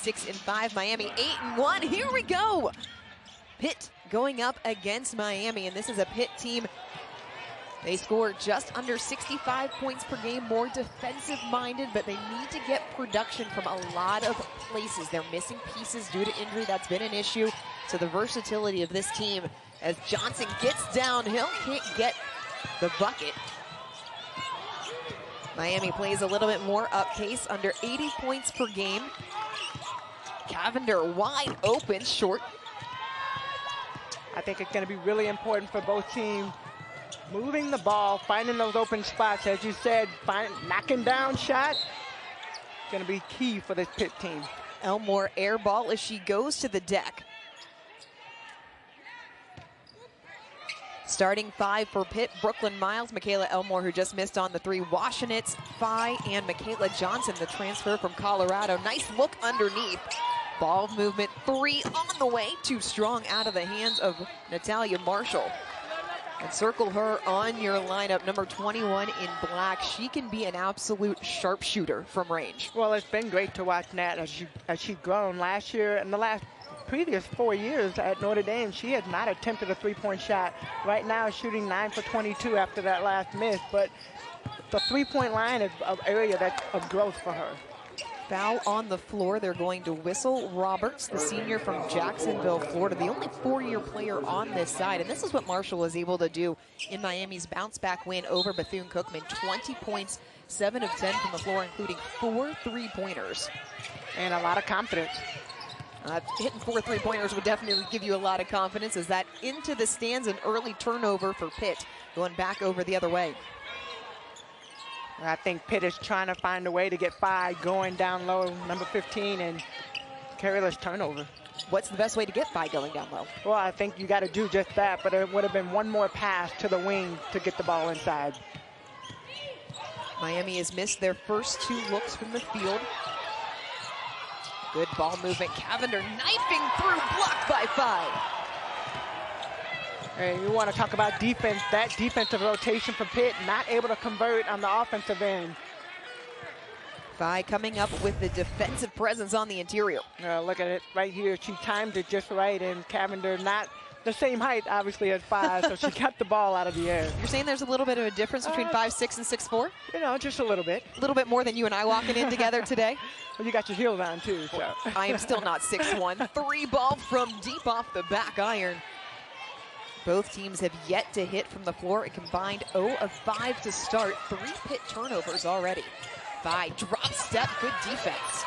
6-5. Miami 8-1. Here we go. Pitt going up against Miami, and this is a Pitt team. They score just under 65 points per game, more defensive-minded, but they need to get production from a lot of places. They're missing pieces due to injury. That's been an issue. So the versatility of this team, as Johnson gets downhill, can't get the bucket. Miami plays a little bit more up pace, under 80 points per game. Cavender wide open, short. I think it's going to be really important for both teams moving the ball, finding those open spots. As you said, knocking down shots, going to be key for this Pitt team. Elmore air ball as she goes to the deck. Starting five for Pitt, Brooklyn Miles, Michaela Elmore, who just missed on the three, Washenitz, Phi, and Michaela Johnson, the transfer from Colorado. Nice look underneath. Ball movement, three on the way. Too strong out of the hands of Natalia Marshall. And circle her on your lineup, number 21 in black. She can be an absolute sharpshooter from range. Well, it's been great to watch Nat as she's grown. Last year and the previous 4 years at Notre Dame, she has not attempted a three-point shot. Right now, shooting 9 for 22 after that last miss. But the three-point line is an area that's of growth for her. Foul on the floor. They're going to whistle Roberts, the senior from Jacksonville, Florida, the only four-year player on this side. And this is what Marshall was able to do in Miami's bounce-back win over Bethune-Cookman. 20 points, 7 of 10 from the floor, including 4 three-pointers. And a lot of confidence. Hitting 4 three-pointers would definitely give you a lot of confidence, as that into the stands, an early turnover for Pitt, going back over the other way. I think Pitt is trying to find a way to get Phi going down low, number 15, and careless turnover. What's the best way to get Phi going down low? Well, I think you got to do just that, but it would have been one more pass to the wing to get the ball inside. Miami has missed their first 2 looks from the field. Good ball movement. Cavender knifing through, blocked by Phi. And you want to talk about defense, that defensive rotation for Pitt, not able to convert on the offensive end. Phi coming up with the defensive presence on the interior. Look at it right here. She timed it just right, and Cavender not the same height, obviously, as Phi, so she got the ball out of the air. You're saying there's a little bit of a difference between 5'6" and 6'4"? You know, just a little bit. A little bit more than you and I walking in together today? Well, you got your heels on, too. So. I am still not 6'1". 3 ball from deep off the back iron. Both teams have yet to hit from the floor. A combined 0 of 5 to start. 3 Pitt turnovers already. Phi drop step, good defense.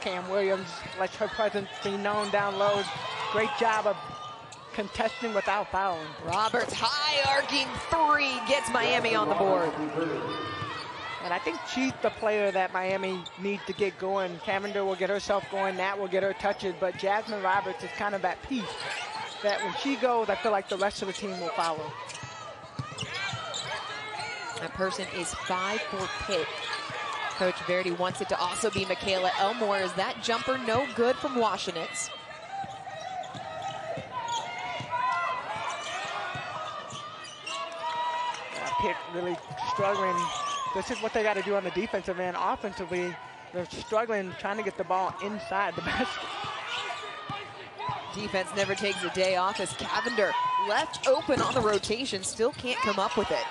Cam Williams lets her presence be known down low. Great job of contesting without fouling. Roberts, high arcing 3, gets Miami on the board. And I think she's the player that Miami needs to get going. Cavender will get herself going. Nat will get her touches. But Jasmyne Roberts is kind of that piece that when she goes, I feel like the rest of the team will follow. That person is 5 for Pitt. Coach Verdi wants it to also be Michaela Elmore. Is that jumper no good from Washenitz? Pitt really struggling. This is what they got to do on the defensive end. Offensively, they're struggling trying to get the ball inside the basket. Defense never takes a day off as Cavender left open on the rotation, still can't come up with it.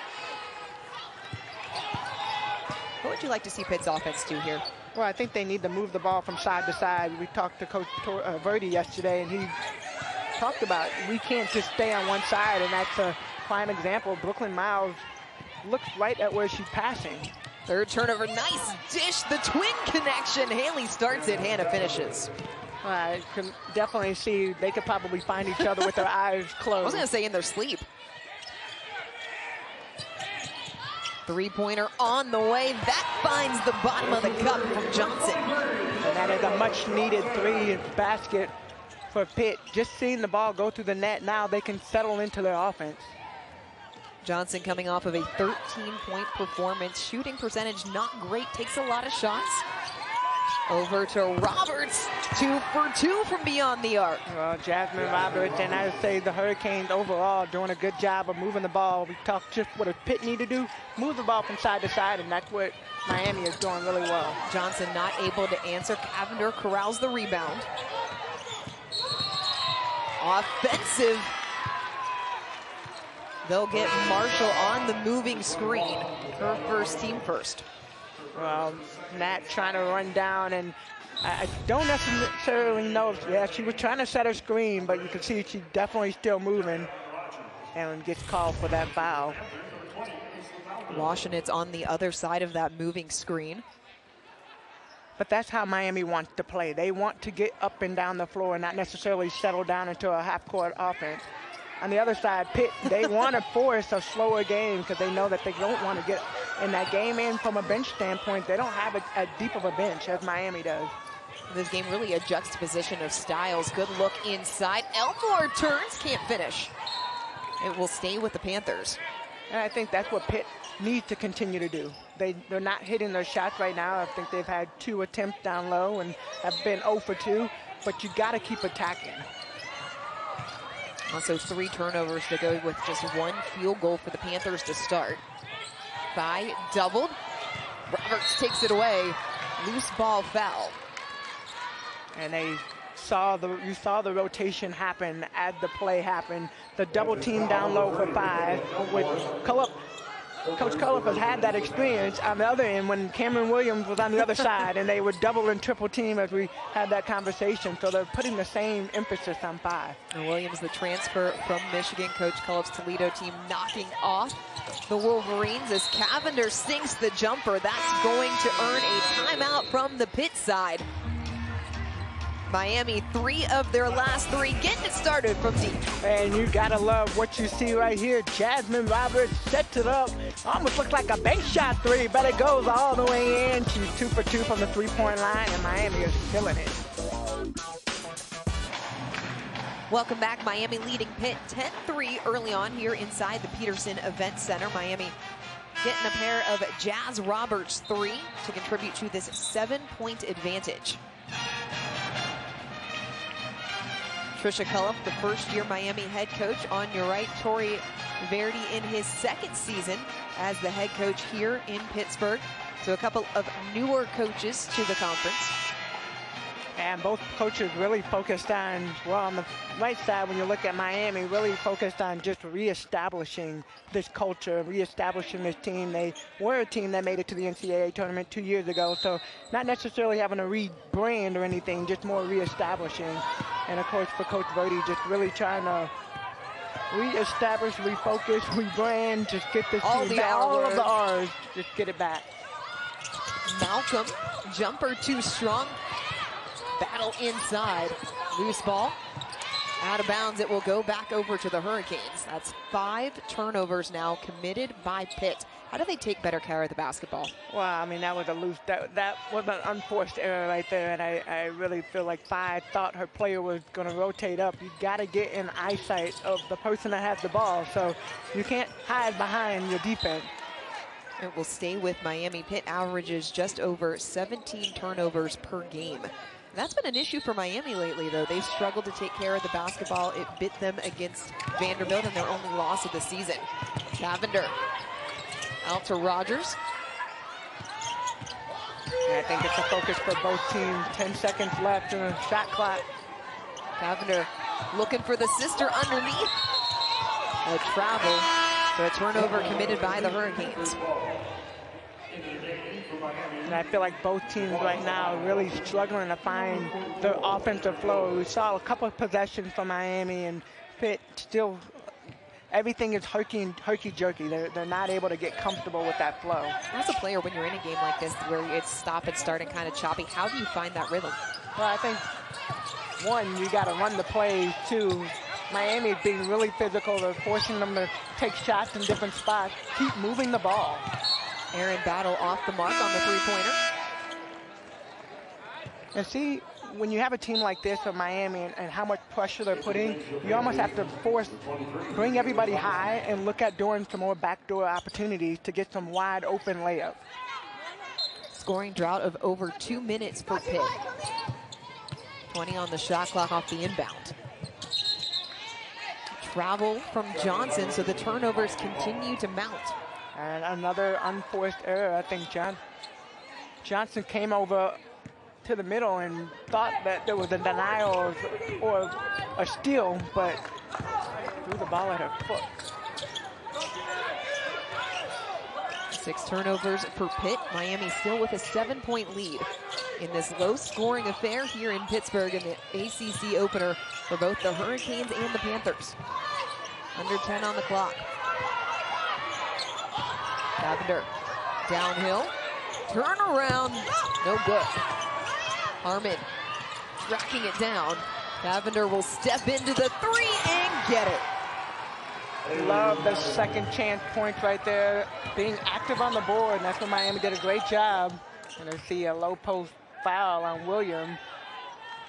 What would you like to see Pitt's offense do here? Well, I think they need to move the ball from side to side. We talked to Coach Verdi yesterday, and he talked about we can't just stay on one side, and that's a prime example. Brooklyn Miles looks right at where she's passing. Third turnover, nice dish, the twin connection. Haley starts it, Hannah finishes. I can definitely see they could probably find each other with their eyes closed. I was going to say in their sleep. Three-pointer on the way. That finds the bottom of the cup from Johnson. And that is a much-needed 3 basket for Pitt. Just seeing the ball go through the net, now they can settle into their offense. Johnson coming off of a 13-point performance. Shooting percentage not great, takes a lot of shots. Over to Roberts, 2 for 2 from beyond the arc. Well, Jasmyne Roberts and I would say the Hurricanes overall doing a good job of moving the ball. We talked just what a Pitt need to do, move the ball from side to side, and that's what Miami is doing really well. Johnson not able to answer. Cavender corrals the rebound. Offensive. They'll get Marshall on the moving screen. Her first, team first. Well, Nat trying to run down, and I don't necessarily know. Yeah, she was trying to set her screen, but you can see she's definitely still moving and gets called for that foul. Washington's on the other side of that moving screen. But that's how Miami wants to play. They want to get up and down the floor and not necessarily settle down into a half-court offense. On the other side, Pitt, they want to force a slower game because they know that they don't want to get in that game. And from a bench standpoint, they don't have a deep of a bench as Miami does. This game really a juxtaposition of styles. Good look inside. Elmore turns, can't finish. It will stay with the Panthers. And I think that's what Pitt needs to continue to do. They're not hitting their shots right now. I think they've had 2 attempts down low and have been 0 for 2, but you got to keep attacking. Also 3 turnovers to go with just 1 field goal for the Panthers to start. By doubled. Roberts takes it away. Loose ball foul. And you saw the rotation happen as the play happened. The double team down low for 5 with Coach Culliff has had that experience on the other end when Cameron Williams was on the other side and they would double and triple team as we had that conversation. So they're putting the same emphasis on 5. And Williams, the transfer from Michigan, Coach Culliff's Toledo team, knocking off the Wolverines as Cavender sinks the jumper. That's going to earn a timeout from the Pitt side. Miami, 3 of their last 3, getting it started from deep. And you gotta love what you see right here. Jasmyne Roberts sets it up. Almost looks like a bank shot 3, but it goes all the way in. She's 2 for 2 from the 3-point line, and Miami is killing it. Welcome back. Miami leading Pitt 10-3 early on here inside the Peterson Event Center. Miami getting a pair of Jazz Roberts 3 to contribute to this 7-point advantage. Trisha Culliff, the first-year Miami head coach. On your right, Torrey Verdi in his 2nd season as the head coach here in Pittsburgh. So a couple of newer coaches to the conference. And both coaches really focused on, well, on the right side, when you look at Miami, really focused on just reestablishing this culture, reestablishing this team. They were a team that made it to the NCAA tournament 2 years ago, so not necessarily having to rebrand or anything, just more reestablishing. And of course, for Coach Verdi, just really trying to reestablish, refocus, rebrand, just get this team back. All of the R's, just get it back. Malcolm, jumper too strong. Battle inside. Loose ball. Out of bounds. It will go back over to the Hurricanes. That's 5 turnovers now committed by Pitt. How do they take better care of the basketball? Well, I mean, that was a loose, that was an unforced error right there, and I really feel like 5 thought her player was going to rotate up. You got to get in eyesight of the person that has the ball, so you can't hide behind your defense. It will stay with Miami. Pitt averages just over 17 turnovers per game. That's been an issue for Miami lately, though. They've struggled to take care of the basketball. It bit them against Vanderbilt in their only loss of the season. Cavender out to Rogers. Yeah, I think it's a focus for both teams. 10 seconds left in the shot clock. Cavender looking for the sister underneath. A travel for a turnover committed by the Hurricanes. And I feel like both teams right now are really struggling to find their offensive flow. We saw a couple of possessions from Miami, and Pitt still, everything is herky-jerky. They're not able to get comfortable with that flow. As a player, when you're in a game like this where it's stop and start and kind of choppy, how do you find that rhythm? Well, I think, 1, you got to run the plays. 2, Miami being really physical. They're forcing them to take shots in different spots. Keep moving the ball. Aaron Battle off the mark on the 3-pointer. And see, when you have a team like this of Miami and how much pressure they're putting, you almost have to bring everybody high and look at doing some more backdoor opportunities to get some wide open layups. Scoring drought of over 2 minutes for Pitt. 20 on the shot clock off the inbound. Travel from Johnson, so the turnovers continue to mount. And another unforced error. I think Johnson came over to the middle and thought that there was a denial or a steal, but threw the ball at her foot. 6 turnovers for Pitt. Miami still with a 7-point lead in this low-scoring affair here in Pittsburgh in the ACC opener for both the Hurricanes and the Panthers. Under 10 on the clock. Lavender downhill. Turn around. No good. Harmon tracking it down. Lavender will step into the 3 and get it. Love the second chance points right there. Being active on the board, and that's when Miami did a great job. And I see a low post foul on Williams.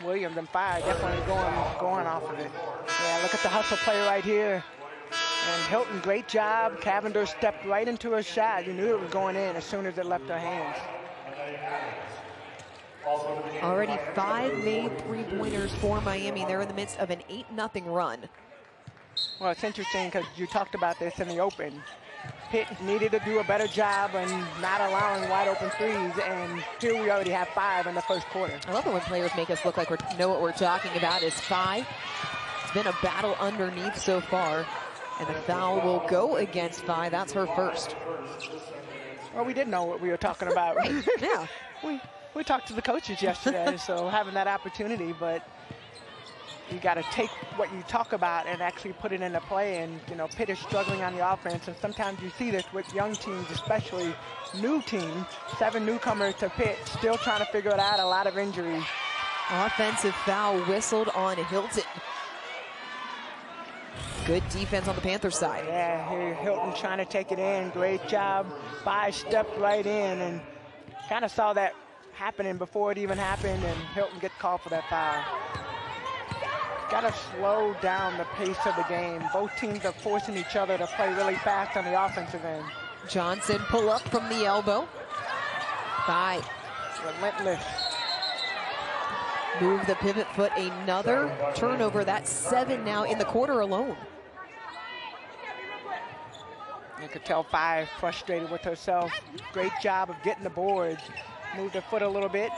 Williams and 5 definitely going off of it. Yeah, look at the hustle play right here. And Hilton, great job. Cavender stepped right into her shot. You knew it was going in as soon as it left her hands. Already 5 made 3-pointers for Miami. They're in the midst of an 8-0 run. Well, it's interesting because you talked about this in the open. Pitt needed to do a better job and not allowing wide open threes, and here we already have 5 in the first quarter. I love it when players make us look like we know what we're talking about. Is 5. It's been a battle underneath so far, and the foul will go against 5. That's her first. Well, we did know what we were talking about. Right. Yeah. We talked to the coaches yesterday, so having that opportunity, but you got to take what you talk about and actually put it into play. And, you know, Pitt is struggling on the offense, and sometimes you see this with young teams, especially new teams. 7 newcomers to Pitt, still trying to figure it out, a lot of injuries. Offensive foul whistled on Hilton. Good defense on the Panthers side. Yeah, here Hilton trying to take it in. Great job. 5 stepped right in and kind of saw that happening before it even happened, and Hilton gets called for that foul. Got to slow down the pace of the game. Both teams are forcing each other to play really fast on the offensive end. Johnson pull up from the elbow. 5. Relentless. Move the pivot foot. Another turnover. That's 7 now in the quarter alone. You could tell 5 frustrated with herself. Great job of getting the boards. Moved her foot a little bit.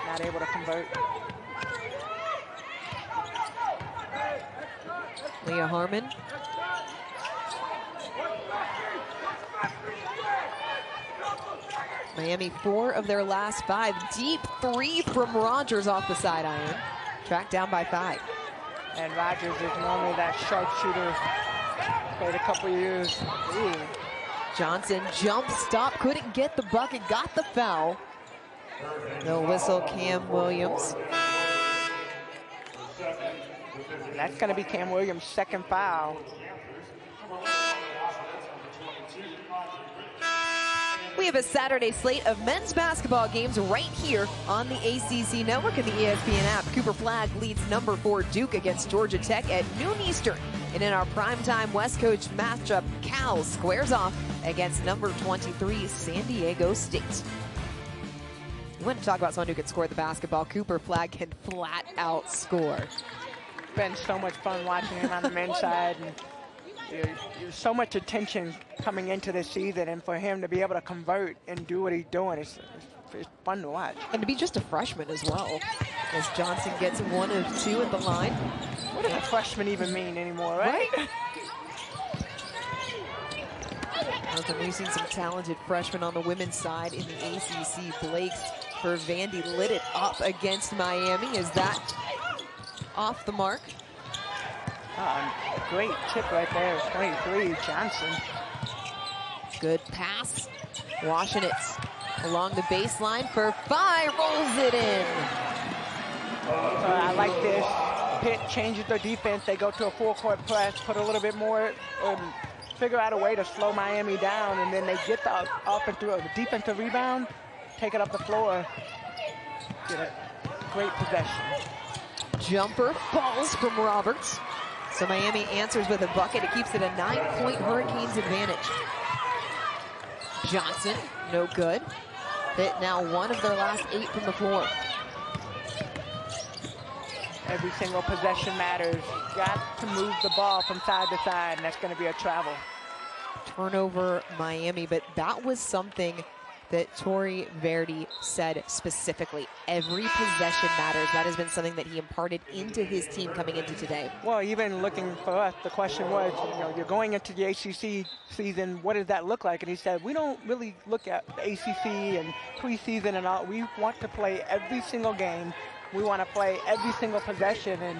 Not able to convert. Leah Harmon. Miami 4 of their last 5. Deep 3 from Rogers off the side iron. Tracked down by 5. And Rogers is normally that sharpshooter. Played a couple years. Ooh. Johnson jump stop, couldn't get the bucket, got the foul. No whistle, Cam Williams. That's going to be Cam Williams' second foul. We have a Saturday slate of men's basketball games right here on the ACC Network and the ESPN app. Cooper Flagg leads number 4 Duke against Georgia Tech at noon Eastern. And in our primetime West Coast matchup, Cal squares off against number 23 San Diego State. You want to talk about someone who can score the basketball? Cooper Flagg can flat out score. Been so much fun watching him on the men's side, and there's so much attention coming into this season, and for him to be able to convert and do what he's doing, it's fun to watch. And to be just a freshman as well, as Johnson gets 1 of 2 at the line. What does a freshman even mean anymore, right? We've seen some talented freshmen on the women's side in the ACC. Blake's for Vandy lit it up against Miami. Is that off the mark? Great tip right there, 23, Johnson. Good pass. Washing it along the baseline for 5, rolls it in. I like this. Pitt changes their defense. They go to a full court press, put a little bit more, figure out a way to slow Miami down, and then they get the defensive rebound, take it up the floor, get a great possession. Jumper falls from Roberts. So Miami answers with a bucket. It keeps it a 9-point Hurricanes advantage. Johnson, no good. Pitt now 1 of their last 8 from the floor. Every single possession matters. Got to move the ball from side to side, and that's going to be a travel. Turnover Miami, but that was something that Tori Verdi said specifically. Every possession matters. That has been something that he imparted into his team coming into today. Well, even looking for us, the question was, you know, you're going into the ACC season, what does that look like? And he said, we don't really look at the ACC and preseason and all. We want to play every single game. We want to play every single possession. And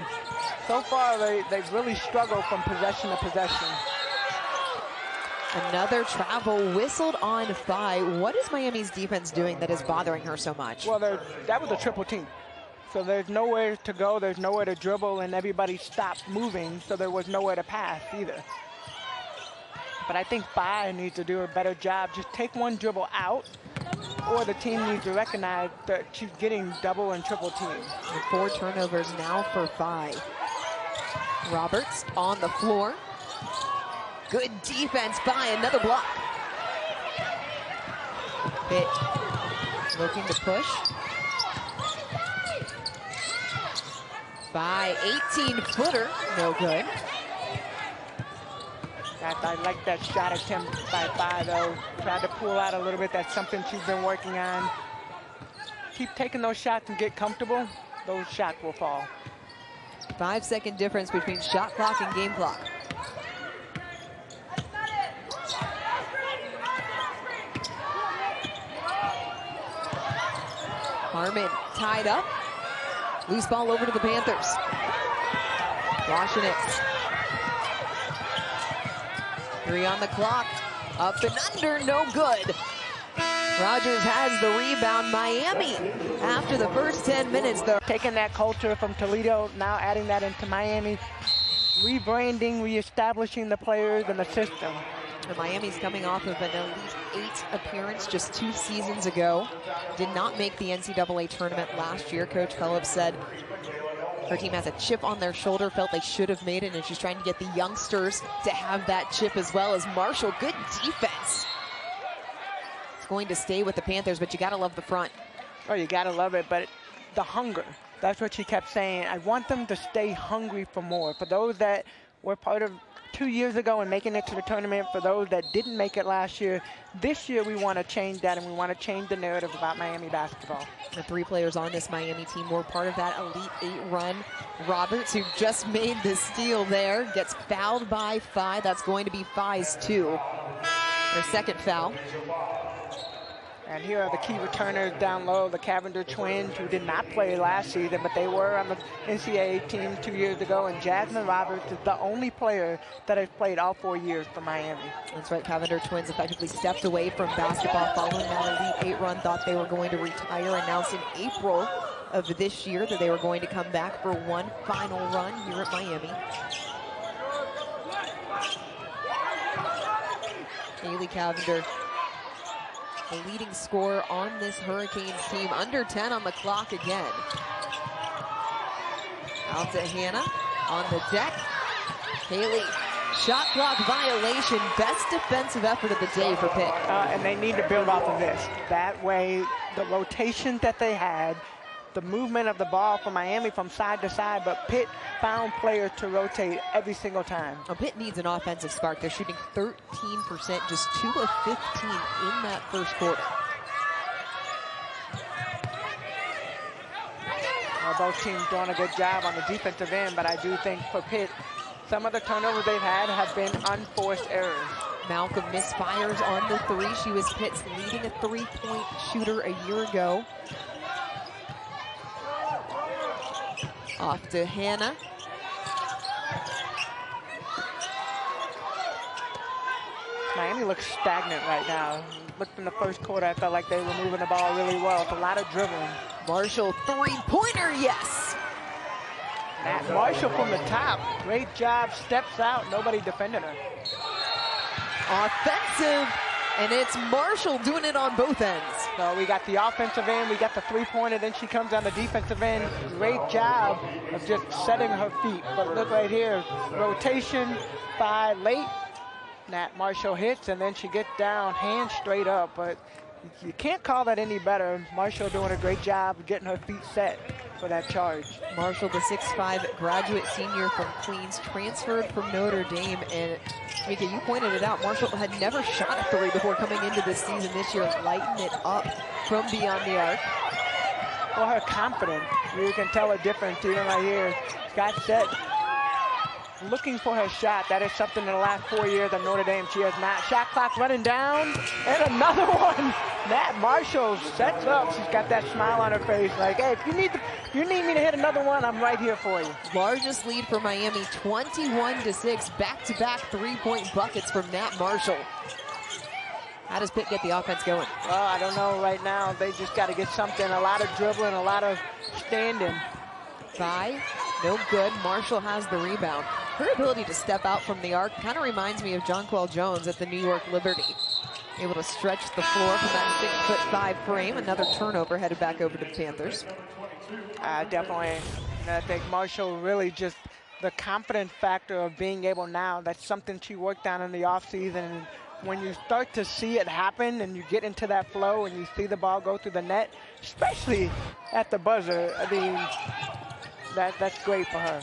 so far, they've really struggled from possession to possession. Another travel whistled on Phi. What is Miami's defense doing that is bothering her so much? Well, that was a triple team. So there's nowhere to go, there's nowhere to dribble, and everybody stopped moving, so there was nowhere to pass either. But I think Phi needs to do a better job. Just take one dribble out, or the team needs to recognize that she's getting double and triple teams. And 4 turnovers now for Phi. Roberts on the floor. Good defense by another block. Pitt looking to push. By 18-footer, no good. I like that shot attempt by Phi, though. Tried to pull out a little bit. That's something she's been working on. Keep taking those shots and get comfortable. Those shots will fall. 5-second difference between shot clock and game clock. Harmon tied up. Loose ball over to the Panthers. Washing it. 3 on the clock. Up and under, no good. Rogers has the rebound. Miami, after the first 10 minutes, though. Taking that culture from Toledo, now adding that into Miami. Rebranding, reestablishing the players and the system. And Miami's coming off of an Elite 8 appearance just 2 seasons ago. Did not make the NCAA tournament last year. Coach Phillips said her team has a chip on their shoulder, felt they should have made it, and she's trying to get the youngsters to have that chip as well. As Marshall, good defense. It's going to stay with the Panthers, but you gotta love the front. Oh, you gotta love it, but the hunger. That's what she kept saying. I want them to stay hungry for more. For those that were part of 2 years ago and making it to the tournament, for those that didn't make it last year, this year we want to change that, and we want to change the narrative about Miami basketball. The 3 players on this Miami team were part of that Elite 8 run. Roberts, who just made the steal there, gets fouled by Phi. That's going to be Phi's 2. Her second foul. And here are the key returners down low, the Cavender twins, who did not play last season, but they were on the NCAA team 2 years ago. And Jasmyne Roberts is the only player that has played all 4 years for Miami. That's right, Cavender twins effectively stepped away from basketball following that Elite 8 run, thought they were going to retire, announced in April of this year that they were going to come back for one final run here at Miami. Haley Cavender, the leading scorer on this Hurricanes team. Under 10 on the clock again. Out to Hannah on the deck. Haley, shot clock violation. Best defensive effort of the day for Pitt. And they need to build off of this. That way, the rotation that they had, the movement of the ball from Miami from side to side, but Pitt found players to rotate every single time. Well, Pitt needs an offensive spark. They're shooting 13%, just 2 of 15 in that first quarter. Well, both teams doing a good job on the defensive end, but I do think for Pitt, some of the turnovers they've had have been unforced errors. Malcolm misfires on the 3. She was Pitt's leading a 3-point shooter a year ago. Off to Hannah. Miami looks stagnant right now. Looked in the first quarter, I felt like they were moving the ball really well. It's a lot of dribbling. Marshall, 3-pointer, yes! Matt Marshall from the top. Great job, steps out, nobody defended her. Offensive, and it's Marshall doing it on both ends. So we got the offensive end, we got the 3-pointer, then she comes on the defensive end. Great job of just setting her feet. But look right here, rotation by late. Nat Marshall hits, and then she gets down, hands straight up. But You can't call that any better. Marshall doing a great job of getting her feet set for that charge. Marshall, the 6'5" graduate senior from Queens, transferred from Notre Dame. And Mika, you pointed it out, Marshall had never shot a three before coming into this season. This year, lighting it up from beyond the arc. For her confidence, you can tell a difference even right here. Got set, looking for her shot. That is something in the last 4 years at Notre Dame she has not. Shot clock running down, and another one. Nat Marshall sets up. She's got that smile on her face, like, hey, if you need me to hit another one, I'm right here for you. Largest lead for Miami, 21-6. Back-to-back three-point buckets from Nat Marshall. How does Pitt get the offense going? Well, I don't know right now. They just got to get something. A lot of dribbling, a lot of standing. By, no good. Marshall has the rebound. Her ability to step out from the arc kind of reminds me of Jonquel Jones at the New York Liberty. Able to stretch the floor from that 6'5" frame. Another turnover headed back over to the Panthers. Definitely. And I think Marshall really just the confidence factor of being able now. That's something she worked on in the offseason. And when you start to see it happen and you get into that flow and you see the ball go through the net, especially at the buzzer, I mean, that's great for her.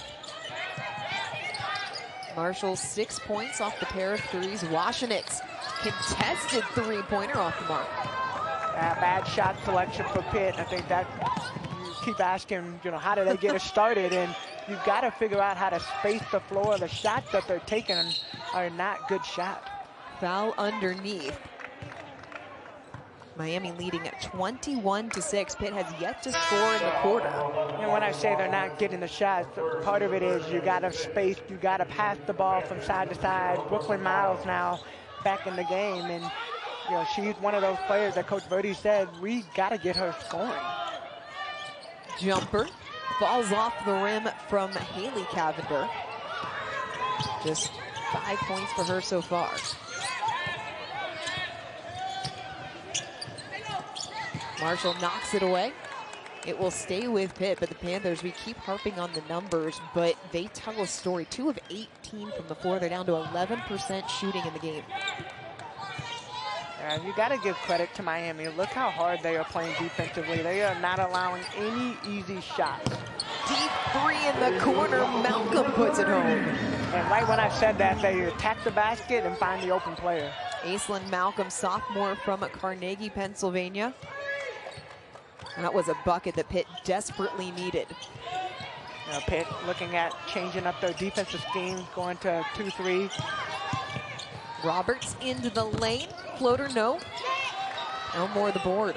Marshall 6 points off the pair of threes. Washington's contested three-pointer off the mark. Bad shot selection for Pitt. I think that you keep asking, you know, how do they get it started? And you've got to figure out how to space the floor. The shots that they're taking are not good shots. Foul underneath. Miami leading at 21-6. Pitt has yet to score in the quarter. And when I say they're not getting the shots, part of it is you got to space, you got to pass the ball from side to side. Brooklyn Miles now back in the game, and you know she's one of those players that Coach Verdi said we got to get her scoring. Jumper falls off the rim from Haley Cavender. Just 5 points for her so far. Marshall knocks it away. It will stay with Pitt, but the Panthers, we keep harping on the numbers, but they tell a story. 2 of 18 from the floor. They're down to 11% shooting in the game. You got to give credit to Miami. Look how hard they are playing defensively. They are not allowing any easy shots. Deep three in the corner. Malcolm puts it home. And right when I said that, they attack the basket and find the open player. Aislinn Malcolm, sophomore from Carnegie, Pennsylvania. That was a bucket that Pitt desperately needed. Pitt looking at changing up their defensive scheme, going to 2-3. Roberts into the lane. Floater, no. Elmore the board.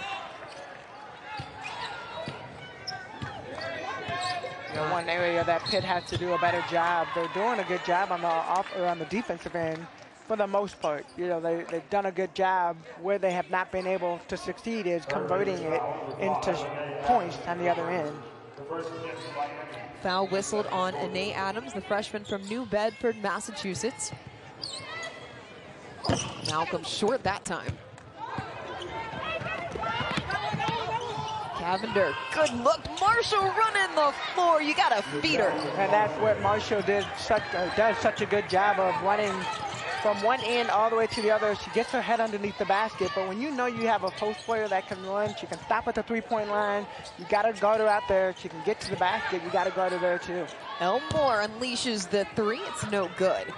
One area that Pitt has to do a better job. They're doing a good job on the defensive end for the most part. You know, they've done a good job. Where they have not been able to succeed is converting it into points on the other end. Foul whistled on Anae Adams, the freshman from New Bedford, Massachusetts. Malcolm short that time. Cavender, good look. Marshall running the floor. You got to feed her. And that's what Marshall does such a good job of running from one end all the way to the other. She gets her head underneath the basket, but when you know you have a post player that can run, she can stop at the three-point line. You got to guard her out there. She can get to the basket. You got to guard her there too. Elmore unleashes the three. It's no good.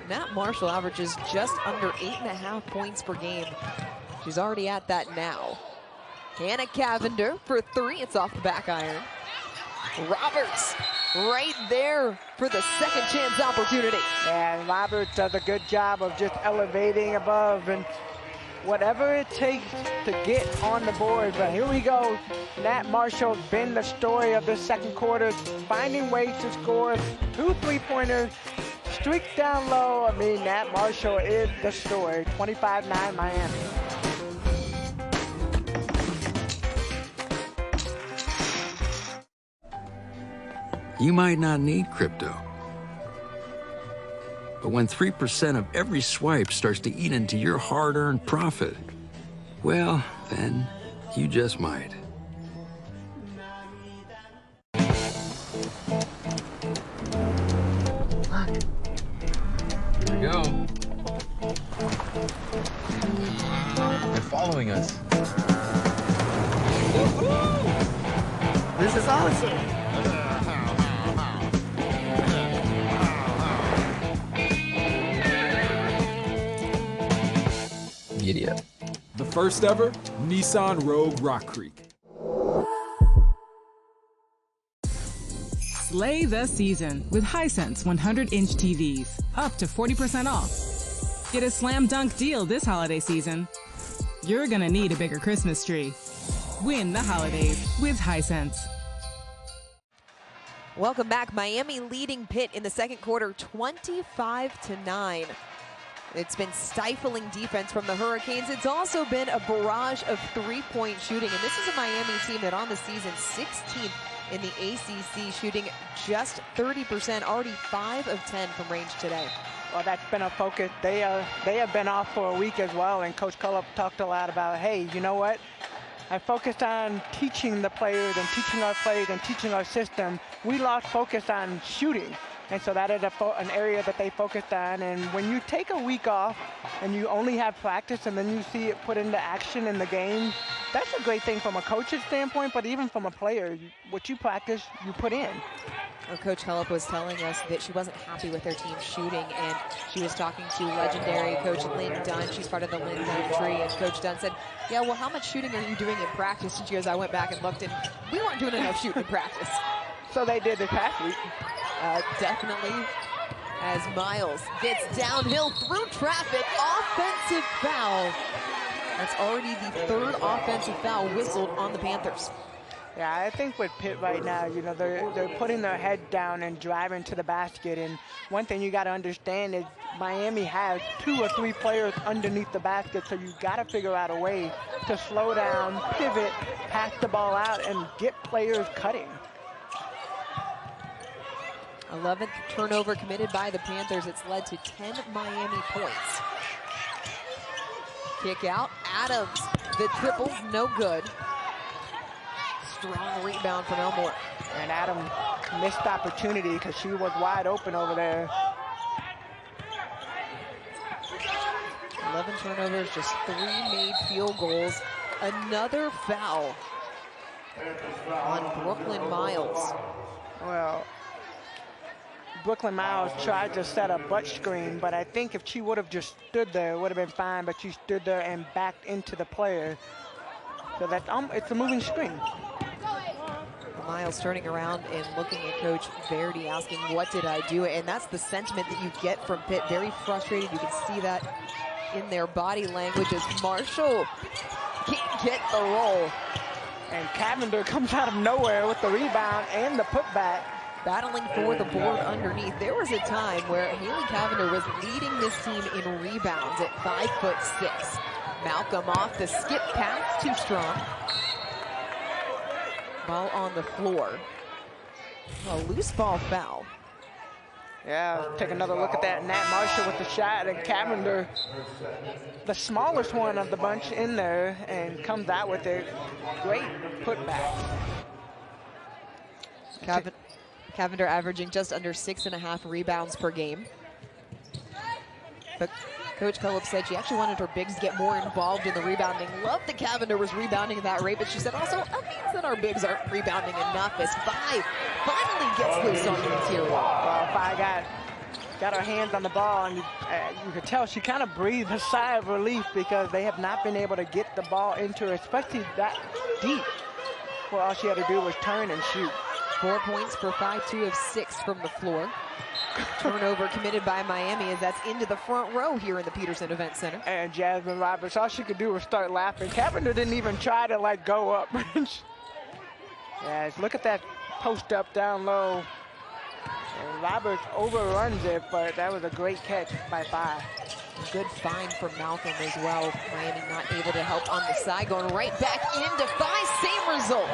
Nat Marshall averages just under 8.5 points per game. She's already at that now. Hannah Cavender for three. It's off the back iron. Roberts right there for the second chance opportunity. And Roberts does a good job of just elevating above and whatever it takes to get on the board. But here we go. Nat Marshall's been the story of this second quarter, finding ways to score. 2 3-pointers, streak down low. I mean, Nat Marshall is the story. 25-9 Miami. You might not need crypto. But when 3% of every swipe starts to eat into your hard-earned profit, well, then you just might. Here we go. They're following following us. This is awesome. Giddy up. The first ever Nissan Rogue Rock Creek. Slay the season with Hisense 100-inch TVs, up to 40% off. Get a slam dunk deal this holiday season. You're gonna need a bigger Christmas tree. Win the holidays with Hisense. Welcome back. Miami leading Pitt in the second quarter, 25-9. It's been stifling defense from the Hurricanes. It's also been a barrage of three-point shooting, and this is a Miami team that on the season 16th in the ACC, shooting just 30%, already 5 of 10 from range today. Well, that's been a focus. They have been off for a week as well, and Coach Cullop talked a lot about, hey, you know what? I focused on teaching the players and teaching our players and teaching our system. We lost focus on shooting. And so that is an area that they focused on. And when you take a week off and you only have practice and then you see it put into action in the game, that's a great thing from a coach's standpoint, but even from a player, what you practice, you put in. Well, Coach Cullop was telling us that she wasn't happy with her team shooting, and she was talking to legendary Coach Lynn Dunn. She's part of the Lynn Dunn tree, and Coach Dunn said, yeah, well, how much shooting are you doing in practice? And she goes, I went back and looked, and we weren't doing enough shooting in practice. So they did this past week. Definitely, as Miles gets downhill through traffic, offensive foul. That's already the third offensive foul whistled on the Panthers. Yeah, I think with Pitt right now, you know, they're putting their head down and driving to the basket. And one thing you got to understand is Miami has 2 or 3 players underneath the basket, so you got to figure out a way to slow down, pivot, pass the ball out, and get players cutting. 11th turnover committed by the Panthers. It's led to 10 Miami points. Kick out, Adams, the triple, no good. Strong rebound from Elmore. And Adam missed opportunity because she was wide open over there. 11 turnovers, just 3 made field goals. Another foul on Brooklyn Miles. Well, Brooklyn Miles tried to set a butt screen, but I think if she would have just stood there, it would have been fine, but she stood there and backed into the player. So that it's a moving screen. Miles turning around and looking at Coach Verdi, asking, what did I do? And that's the sentiment that you get from Pitt. Very frustrated. You can see that in their body language as Marshall can't get the roll. And Cavender comes out of nowhere with the rebound and the putback. Battling for the board underneath. There was a time where Haley Cavender was leading this team in rebounds at 5'6". Malcolm off the skip pass, too strong. Ball on the floor. A loose ball foul. Yeah, take another look at that. Nat Marshall with the shot, and Cavender, the smallest one of the bunch in there, and comes out with a great putback. Cavender averaging just under 6.5 rebounds per game. But Coach Cullop said she actually wanted her bigs to get more involved in the rebounding. Loved that Cavender was rebounding at that rate, but she said also that means that our bigs aren't rebounding enough as Phi finally gets loose on the interior. Well, Phi got her hands on the ball, and you could tell she kind of breathed a sigh of relief because they have not been able to get the ball into her, especially that deep, where all she had to do was turn and shoot. 4 points for Phi, 2 of 6 from the floor. Turnover committed by Miami as that's into the front row here in the Peterson Event Center. And Jasmyne Roberts, all she could do was start laughing. Cavender didn't even try to like go up. Yes, look at that post up down low. And Roberts overruns it, but that was a great catch by Phi. Good find from Malcolm as well. Miami not able to help on the side, going right back into Phi, same result.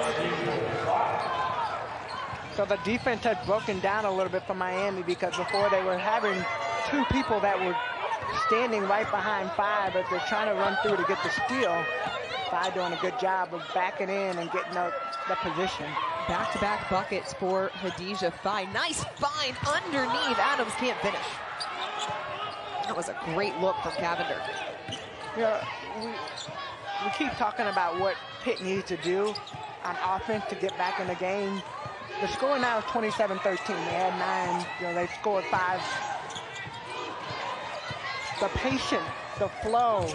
So the defense has broken down a little bit for Miami because before they were having 2 people that were standing right behind Phi, but they're trying to run through to get the steal. Phi doing a good job of backing in and getting out the position. Back-to-back buckets for Hadijah Phi. Nice find underneath. Adams can't finish. That was a great look from Cavender. Yeah, we keep talking about what Pitt needs to do on offense to get back in the game. The score now is 27-13. They had 9, they scored 5. The patience, the flow,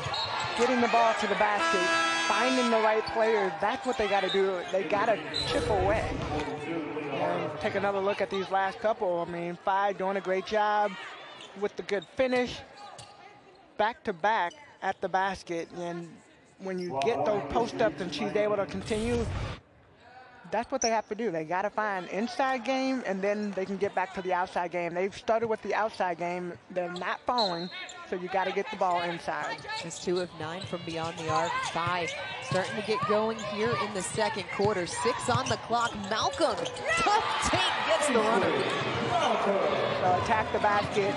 getting the ball to the basket, finding the right players, that's what they got to do. They got to chip away. And take another look at these last couple. I mean, Phi doing a great job with the good finish. Back-to-back at the basket. And when you get those post-ups and she's able to continue, that's what they have to do. They got to find inside game, and then they can get back to the outside game. They've started with the outside game. They're not falling, so you got to get the ball inside. Just 2 of 9 from beyond the arc. Phi starting to get going here in the second quarter. 6 on the clock. Malcolm, tough take, gets the runner. So attack the basket.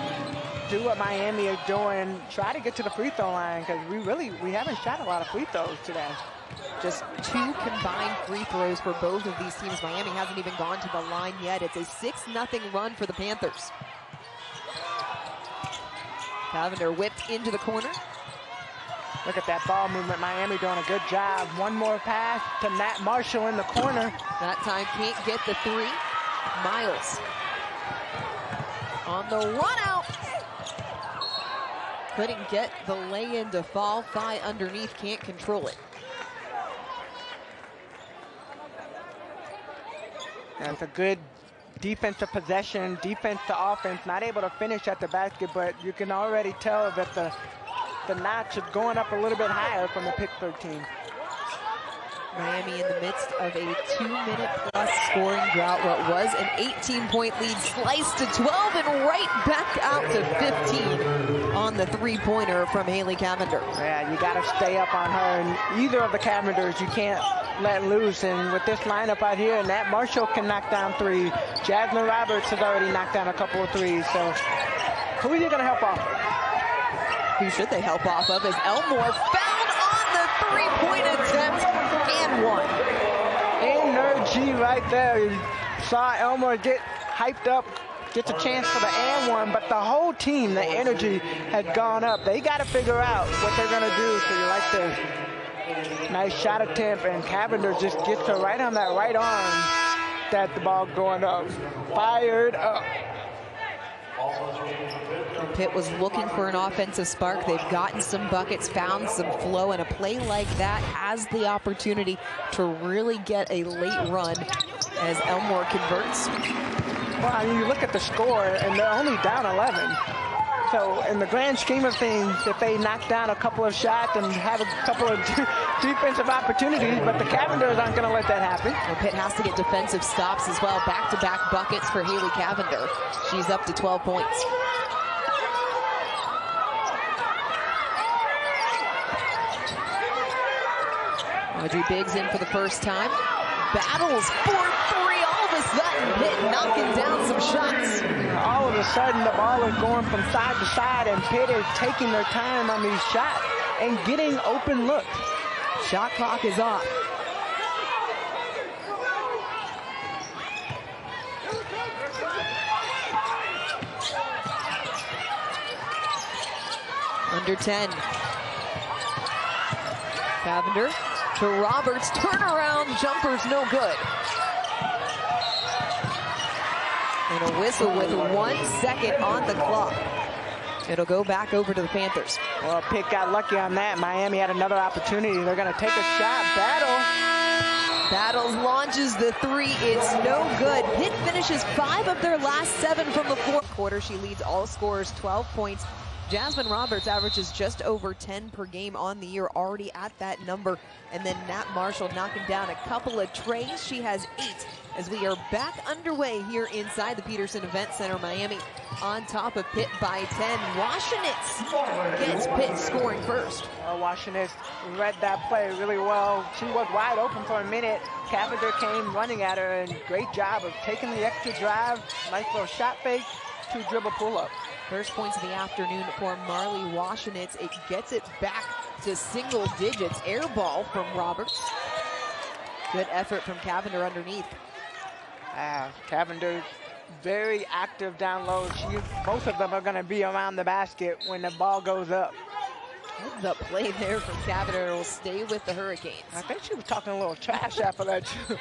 Do what Miami is doing. Try to get to the free throw line, because we haven't shot a lot of free throws today. Just 2 combined free throws for both of these teams. Miami hasn't even gone to the line yet. It's a 6-0 run for the Panthers. Cavender whipped into the corner. Look at that ball movement. Miami doing a good job. One more pass to Nat Marshall in the corner. That time can't get the 3. Miles on the run out. Couldn't get the lay-in to fall. Phi underneath, can't control it. That's a good defensive possession, defense to offense. Not able to finish at the basket, but you can already tell that the notch is going up a little bit higher from the Pittsburgh team. Miami in the midst of a 2-minute-plus scoring drought. What was an 18-point lead sliced to 12 and right back out to 15 on the 3-pointer from Haley Cavender. Yeah, you got to stay up on her. And either of the Cavenders you can't let loose. And with this lineup out here, Nat Marshall can knock down 3. Jasmyne Roberts has already knocked down a couple of 3s. So who are you going to help off? Who should they help off of is Elmore, found on the 3-point attempt and 1. Energy right there. You saw Elmore get hyped up, gets a chance for the and 1, but the whole team, the energy had gone up. They got to figure out what they're going to do. So you like this. Nice shot attempt, and Cavender just gets her right on that right arm. That the ball going up. Fired up. Pitt was looking for an offensive spark. They've gotten some buckets, found some flow, and a play like that has the opportunity to really get a late run as Elmore converts. Well, I mean, you look at the score, and they're only down 11. So in the grand scheme of things, if they knock down a couple of shots and have a couple of defensive opportunities, but the Cavenders aren't going to let that happen. Well, Pitt has to get defensive stops as well. Back-to-back buckets for Haley Cavender. She's up to 12 points. Audrey Biggs in for the first time. Battles for 3 all of a sudden. Pitt knocking down some shots. All of a sudden, the ball is going from side to side, and Pitt is taking their time on these shots and getting open looks. Shot clock is off. Under 10. Cavender to Roberts. Turnaround jumper's no good. And a whistle with 1 second on the clock. It'll go back over to the Panthers. Well, Pitt got lucky on that. Miami had another opportunity. They're going to take a shot. Battles launches the 3. It's no good. Pitt finishes 5 of their last 7 from the fourth quarter. She leads all scorers 12 points. Jasmyne Roberts averages just over 10 per game on the year, already at that number. And then Nat Marshall knocking down a couple of trays. She has 8 as we are back underway here inside the Peterson Event Center. Miami on top of Pitt by 10. Washenitz gets Pitt scoring first. Washenitz read that play really well. She was wide open for a minute. Cavender came running at her, and great job of taking the extra drive. Nice little shot fake, 2 dribble pull-up. First points of the afternoon for Marley Washenitz. It gets it back to single digits. Air ball from Roberts. Good effort from Cavender underneath. Cavender very active down low. Both of them are going to be around the basket when the ball goes up. Heads up play there from Cavender. Will stay with the Hurricanes. I think she was talking a little trash after that, too.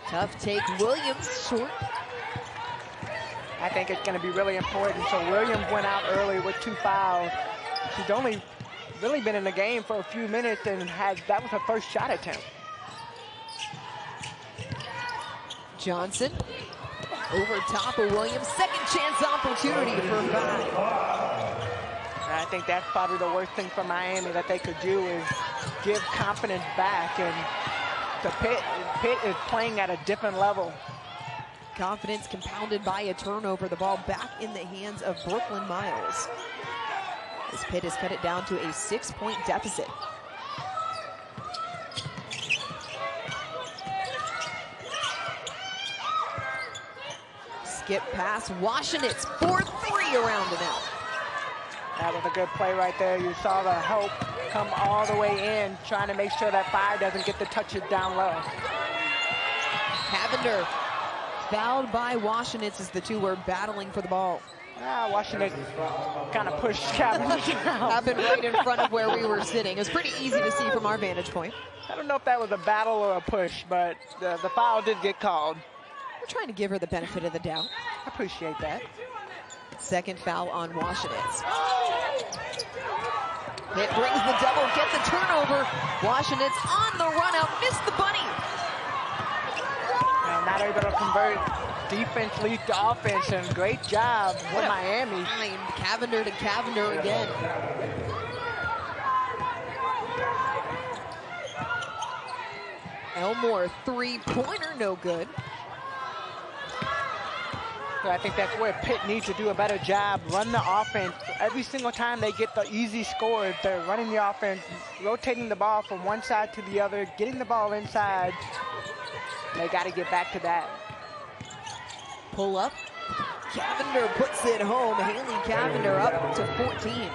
Tough take. Williams short. I think it's going to be really important. So Williams went out early with 2 fouls. She's only really been in the game for a few minutes and that was her first shot attempt. Johnson over top of Williams. Second chance opportunity for 5. I think that's probably the worst thing for Miami that they could do is give confidence back. And the Pitt is playing at a different level. Confidence compounded by a turnover. The ball back in the hands of Brooklyn Miles. This Pitt has cut it down to a 6-point deficit. Skip pass, Washinitz, 4-3 around and out. That was a good play right there. You saw the help come all the way in, trying to make sure that 5 doesn't get the touches down low. Cavender fouled by Washinitz as the two were battling for the ball. Washinitz kind of pushed Cavender down. Happened right in front of where we were sitting. It was pretty easy to see from our vantage point. I don't know if that was a battle or a push, but the foul did get called. We're trying to give her the benefit of the doubt. I appreciate that. Second foul on Washinitz. It brings the double, get the turnover. Washinitz on the run out, missed the bunny. Not able to convert. Defense leads to offense, and great job with Miami. Cavender to Cavender again. Elmore, 3-pointer, no good. So I think that's where Pitt needs to do a better job, run the offense. Every single time they get the easy score, they're running the offense, rotating the ball from one side to the other, getting the ball inside. They got to get back to that. Pull up. Cavender puts it home. Haley Cavender up to 14.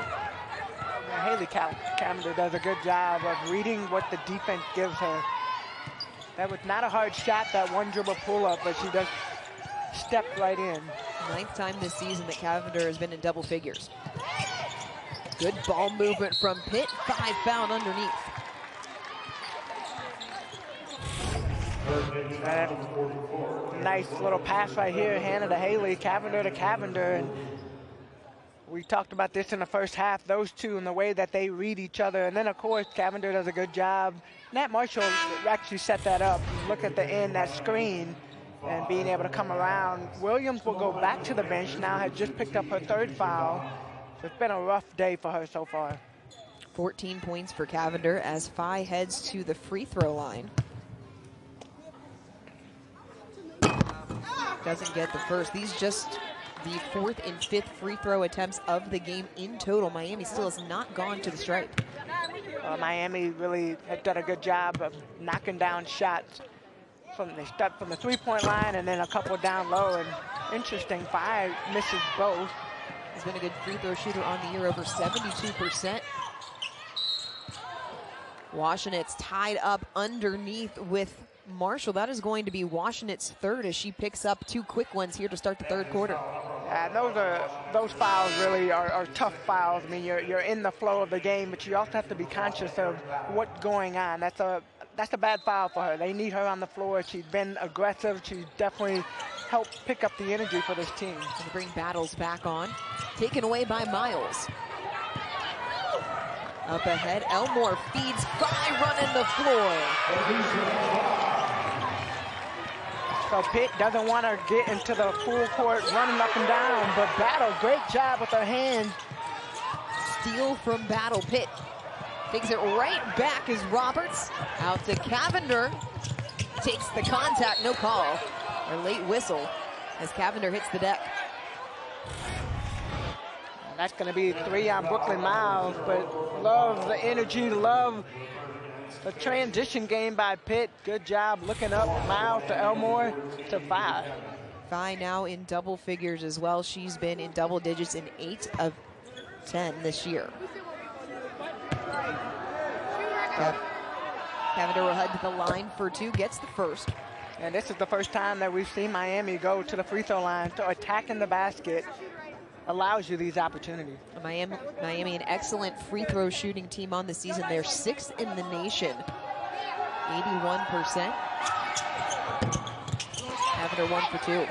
Haley Cavender does a good job of reading what the defense gives her. That was not a hard shot, that one dribble pull up, but she just stepped right in. 9th time this season that Cavender has been in double figures. Good ball movement from Pitt. 5 fouled underneath. Nice little pass right here, handed to Haley, Cavender to Cavender. And we talked about this in the first half, those two and the way that they read each other. And then, of course, Cavender does a good job. Nat Marshall actually set that up. Look at the end, that screen, and being able to come around. Williams will go back to the bench now, has just picked up her 3rd foul. So it's been a rough day for her so far. 14 points for Cavender as Phi heads to the free throw line. Doesn't get the first. These just the 4th and 5th free throw attempts of the game in total. Miami still has not gone to the stripe. Miami really have done a good job of knocking down shots. They start from the 3-point line and then a couple down low. And interesting, Phi misses both. He's been a good free throw shooter on the year, over 72%. Washinitz tied up underneath with Marshall. That is going to be Washington's 3rd as she picks up 2 quick ones here to start the 3rd quarter. Those fouls really are tough fouls. I mean, you're in the flow of the game, but you also have to be conscious of what's going on. That's a bad foul for her. They need her on the floor. She's been aggressive. She's definitely helped pick up the energy for this team. And bring Battles back on. Taken away by Miles. Up ahead, Elmore feeds Phi running the floor. So Pitt doesn't want to get into the full court running up and down, but Battle, great job with her hand. Steal from Battle. Pitt takes it right back as Roberts out to Cavender. Takes the contact, no call. A late whistle as Cavender hits the deck. That's going to be 3 on Brooklyn Miles, but love the energy, love the transition game by Pitt. Good job looking up Miles to Elmore to Phi. Phi now in double figures as well. She's been in double digits in 8 of 10 this year. Cavender will head to the line for 2, gets the first. And this is the first time that we've seen Miami go to the free throw line to attacking the basket. allows you these opportunities. Miami, an excellent free throw shooting team on the season. They're 6th in the nation, 81%. Having her 1 for 2.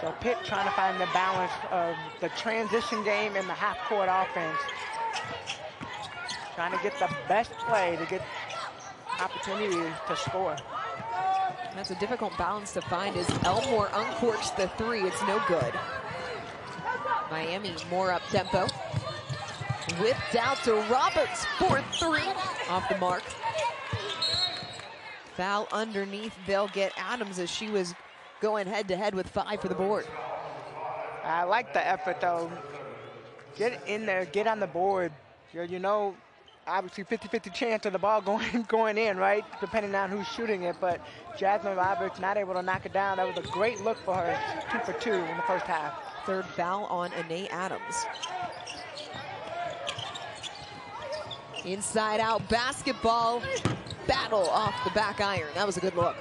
So Pitt trying to find the balance of the transition game and the half-court offense. Trying to get the best play to get opportunity to score. That's a difficult balance to find as Elmore uncorks the 3. It's no good. Miami more up tempo. Whipped out to Roberts for 3. Off the mark. Foul underneath. They'll get Adams as she was going head-to-head with 5 for the board. I like the effort, though. Get in there, get on the board. You know, obviously 50-50 chance of the ball going in, right? Depending on who's shooting it, but Jasmyne Roberts not able to knock it down. That was a great look for her, 2 for 2 in the first half. 3rd foul on Anae Adams. Inside out basketball battle off the back iron. That was a good look.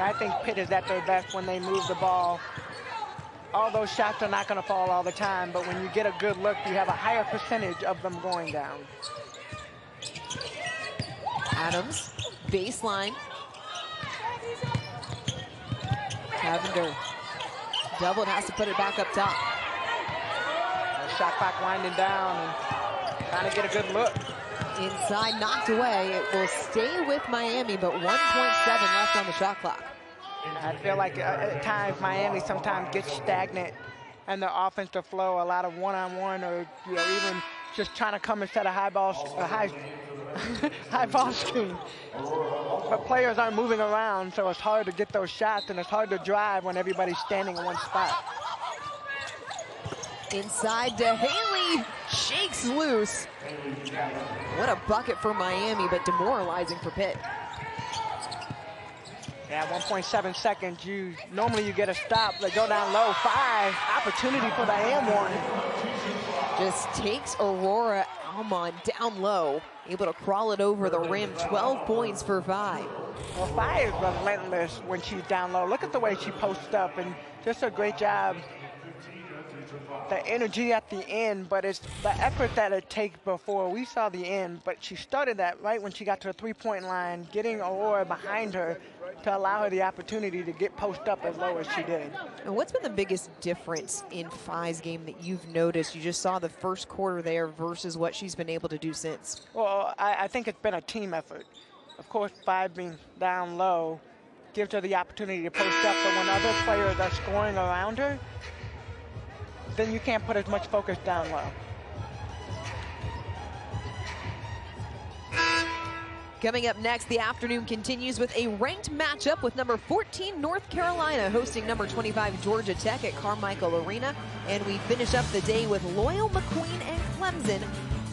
I think Pitt is at their best when they move the ball. All those shots are not going to fall all the time, but when you get a good look, you have a higher percentage of them going down. Adams, baseline. Cavender doubled, has to put it back up top. Shot clock winding down and trying to get a good look. Inside, knocked away. It will stay with Miami, but 1.7 left on the shot clock. I feel like at times Miami sometimes gets stagnant and their offensive flow, a lot of one-on-one or even just trying to come and set a high ball screen. But players aren't moving around, so it's hard to get those shots and it's hard to drive when everybody's standing in one spot. Inside to Haley, shakes loose. What a bucket for Miami, but demoralizing for Pitt. Yeah, 1.7 seconds. Normally you get a stop. They go down low. 5. Opportunity for the and one. Just takes Aurora Almond down low, able to crawl it over the rim. 12 points for 5. Well, 5 is relentless when she's down low. Look at the way she posts up, and just a great job. The energy at the end, but it's the effort that it takes before. We saw the end, but she started that right when she got to the three-point line, getting Aurora behind her to allow her the opportunity to get post up as low as she did. And what's been the biggest difference in Phi's game that you've noticed? You just saw the first quarter there versus what she's been able to do since. Well, I think it's been a team effort. Of course, Phi being down low gives her the opportunity to post up, but when other players are scoring around her, then you can't put as much focus down low. Coming up next, the afternoon continues with a ranked matchup with number 14 North Carolina hosting number 25 Georgia Tech at Carmichael Arena. And we finish up the day with Loyola McQueen and Clemson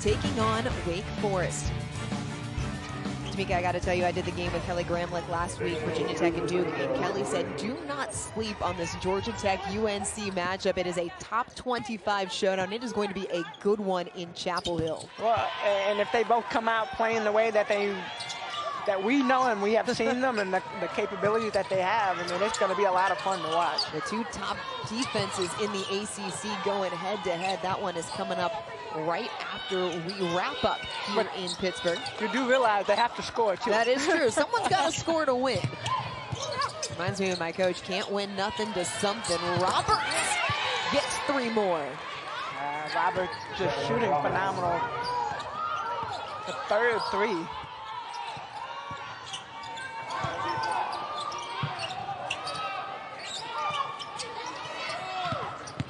taking on Wake Forest. Tamika, I got to tell you, I did the game with Kelly Gramlich last week, Virginia Tech and Duke, and Kelly said, do not sleep on this Georgia Tech-UNC matchup. It is a top 25 showdown. It is going to be a good one in Chapel Hill. Well, and if they both come out playing the way that we know and we have seen them and the capabilities that they have, I mean, it's going to be a lot of fun to watch. The 2 top defenses in the ACC going head-to-head. That one is coming up right after we wrap up here in Pittsburgh. You do realize they have to score, too. That is true. Someone's got to score to win. Reminds me of my coach, can't win nothing to something. Roberts gets 3 more. Roberts just shooting phenomenal. The 3rd 3.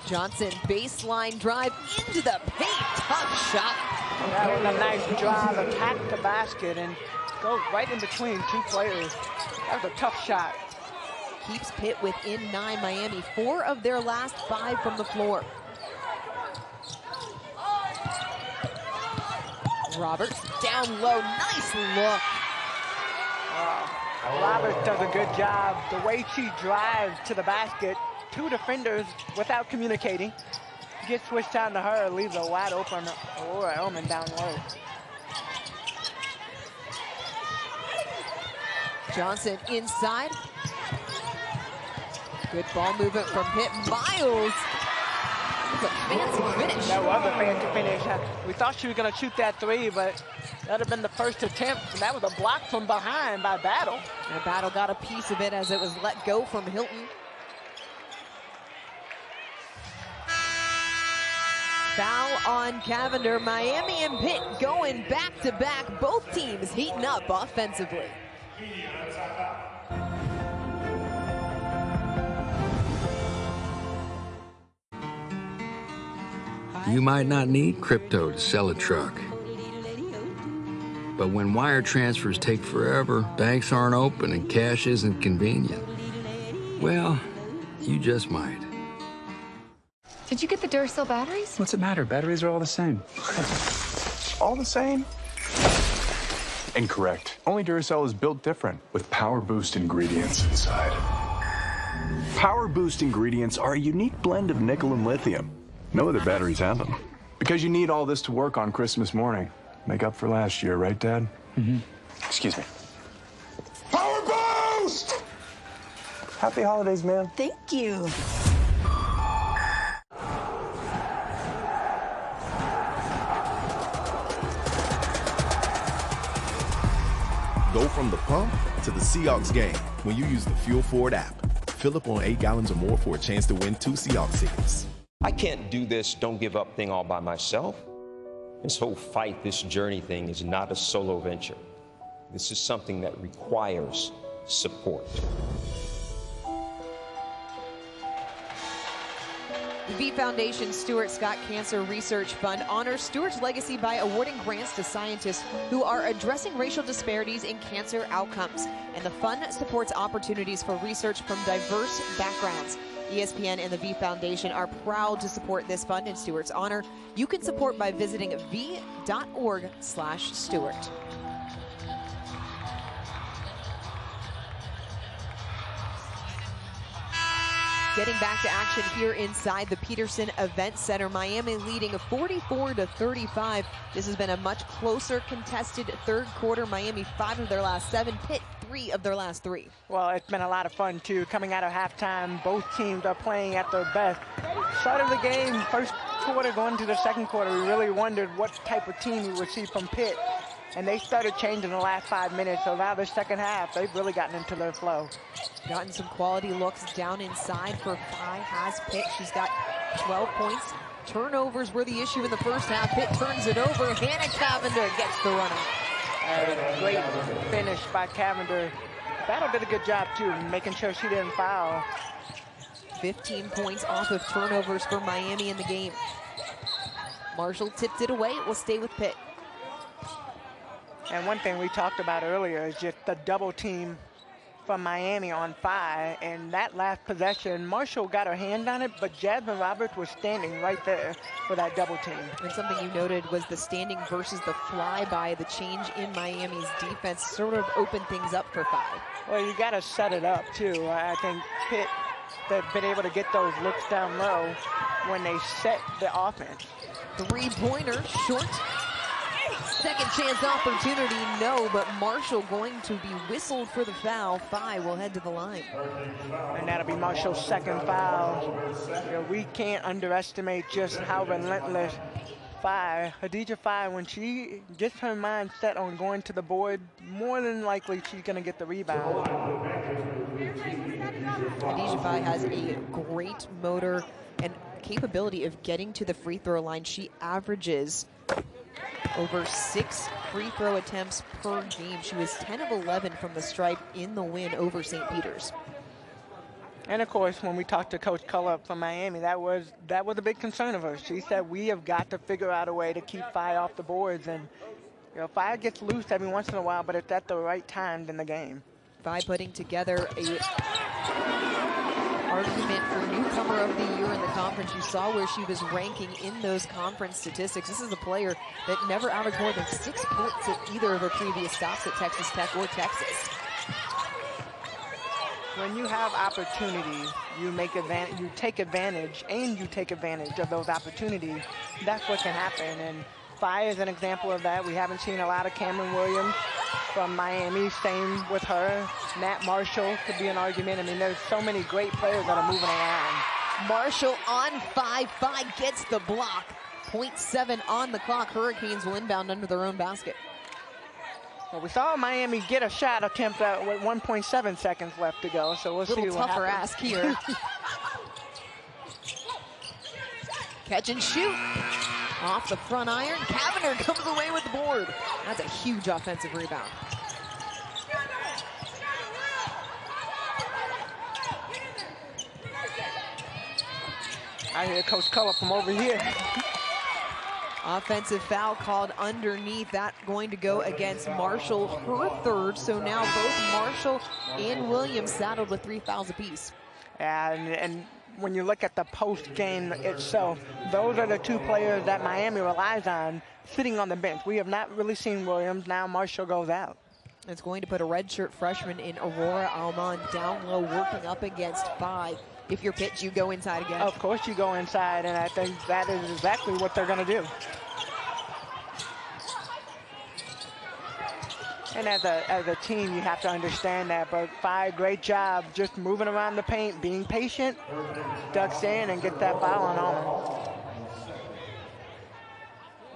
Johnson, baseline drive into the paint. Tough shot. That was a nice drive, attack the basket, and goes right in between 2 players. That was a tough shot. Keeps Pitt within 9. Miami, 4 of their last 5 from the floor. Roberts down low. Nice look. Roberts does a good job. The way she drives to the basket, 2 defenders without communicating. Gets switched down to her, leaves a wide open Aurora Elman down low. Johnson inside. Good ball movement from Pitt. Miles. That's a fancy finish. That was a fancy finish. We thought she was going to shoot that three, but that would have been the first attempt. And that was a block from behind by Battle. And Battle got a piece of it as it was let go from Hilton. Foul on Cavender. Miami and Pitt going back-to-back. Both teams heating up offensively. You might not need crypto to sell a truck. But when wire transfers take forever, banks aren't open, and cash isn't convenient, well, you just might. Did you get the Duracell batteries? What's it matter? Batteries are all the same. All the same? Incorrect. Only Duracell is built different, with Power Boost ingredients inside. Power Boost ingredients are a unique blend of nickel and lithium. No other batteries have them. Because you need all this to work on Christmas morning. Make up for last year, right, Dad? Mm-hmm. Excuse me. Power Boost! Happy holidays, man. Thank you. Go from the pump to the Seahawks game when you use the Fuel Forward app. Fill up on 8 gallons or more for a chance to win 2 Seahawks tickets. I can't do this don't give up thing all by myself. This whole fight, this journey thing is not a solo venture. This is something that requires support. The V Foundation Stuart Scott Cancer Research Fund honors Stuart's legacy by awarding grants to scientists who are addressing racial disparities in cancer outcomes. And the fund supports opportunities for research from diverse backgrounds. ESPN and the V Foundation are proud to support this fund in Stuart's honor. You can support by visiting v.org/Stuart. Getting back to action here inside the Peterson Event Center. Miami leading 44-35. This has been a much closer contested third quarter. Miami 5 of their last 7, Pitt 3 of their last 3. Well, it's been a lot of fun, too. Coming out of halftime, both teams are playing at their best. Start of the game, first quarter going to the second quarter, we really wondered what type of team we would see from Pitt. And they started changing the last 5 minutes, so now the second half, they've really gotten into their flow. Gotten some quality looks down inside for Phi has Pitt. She's got 12 points. Turnovers were the issue in the first half. Pitt turns it over. Hannah Cavender gets the run out. Great finish by Cavender. Battle did a good job, too, making sure she didn't foul. 15 points off of turnovers for Miami in the game. Marshall tipped it away. It will stay with Pitt. And one thing we talked about earlier is just the double team from Miami on Phi. And that last possession, Marshall got her hand on it, but Jasmyne Roberts was standing right there for that double team. And something you noted was the standing versus the flyby. The change in Miami's defense sort of opened things up for Phi. Well, you got to set it up, too. I think Pitt, they've been able to get those looks down low when they set the offense. Three-pointer, short. Second chance opportunity, no, but Marshall going to be whistled for the foul. Phi will head to the line. And that'll be Marshall's second foul. You know, we can't underestimate just how relentless Phi, Khadija Phi, when she gets her mind set on going to the board, more than likely she's going to get the rebound. Khadija Phi has a great motor and capability of getting to the free throw line. She averages over 6 free throw attempts per game. She was 10 of 11 from the stripe in the win over St. Peter's. And of course, when we talked to Coach Cullop from Miami, that was a big concern of hers. She said, we have got to figure out a way to keep Phi off the boards. And you know, Phi gets loose every once in a while, but it's at the right time in the game. Phi putting together a argument for newcomer of the year in the conference. You saw where she was ranking in those conference statistics. This is a player that never averaged more than 6 points at either of her previous stops at Texas Tech or Texas. When you have opportunities, you take advantage of those opportunities. That's what can happen. And Phi is an example of that. We haven't seen a lot of Cameron Williams. from Miami. Same with her. Nat Marshall could be an argument. I mean, there's so many great players that are moving around. Marshall on 5-5 gets the block. 0.7 on the clock. Hurricanes will inbound under their own basket. Well, we saw Miami get a shot attempt with 1.7 seconds left to go, so we'll see what happens. A little tougher ask here. Catch and shoot. Off the front iron. Cavender comes away with the board. That's a huge offensive rebound. I hear Coach Cullen from over here. Offensive foul called underneath. That going to go against Marshall, her third. So now both Marshall and Williams saddled with 3 fouls apiece. And when you look at the post game itself, those are the two players that Miami relies on sitting on the bench. We have not really seen Williams. Now Marshall goes out. It's going to put a redshirt freshman in Aurora Almond down low, working up against 5. If you're Pitt, you go inside again. Of course you go inside, and I think that is exactly what they're going to do. And as a team, you have to understand that. But 5, great job just moving around the paint, being patient, ducks in, and get that foul on Almond.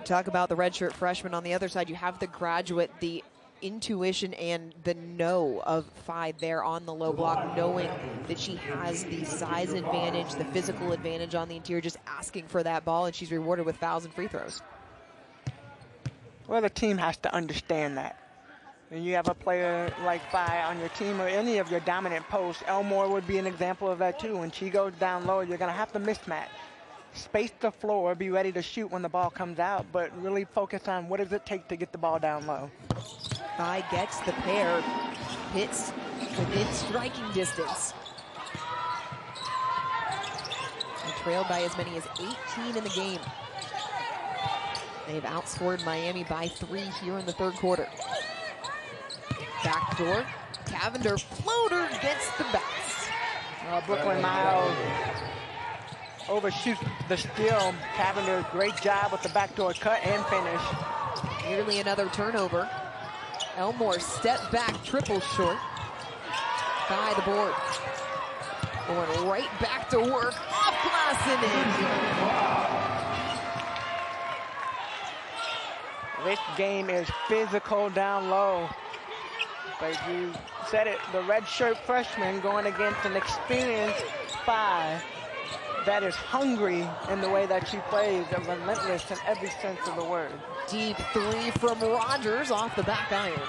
Talk about the redshirt freshman. On the other side, you have the graduate, the intuition and the know of 5 there on the low block, knowing that she has the size advantage, the physical advantage on the interior, just asking for that ball, and she's rewarded with fouls and free throws. Well, the team has to understand that. When you have a player like 5 on your team or any of your dominant posts, Elmore would be an example of that too. When she goes down low, you're going to have to mismatch. Space the floor, be ready to shoot when the ball comes out, but really focus on what does it take to get the ball down low. 5 gets the pair. Pitt's within striking distance. They trailed by as many as 18 in the game. They've outscored Miami by 3 here in the third quarter. Backdoor. Cavender floater gets the bounce. Brooklyn Miles overshoots the steal. Cavender, great job with the backdoor cut and finish. Nearly another turnover. Elmore step back, triple short. By the board. Going right back to work. Off glass and in. This game is physical down low. But you said it, the redshirt freshman going against an experienced 5 that is hungry in the way that she plays and relentless in every sense of the word. Deep 3 from Rogers off the back iron.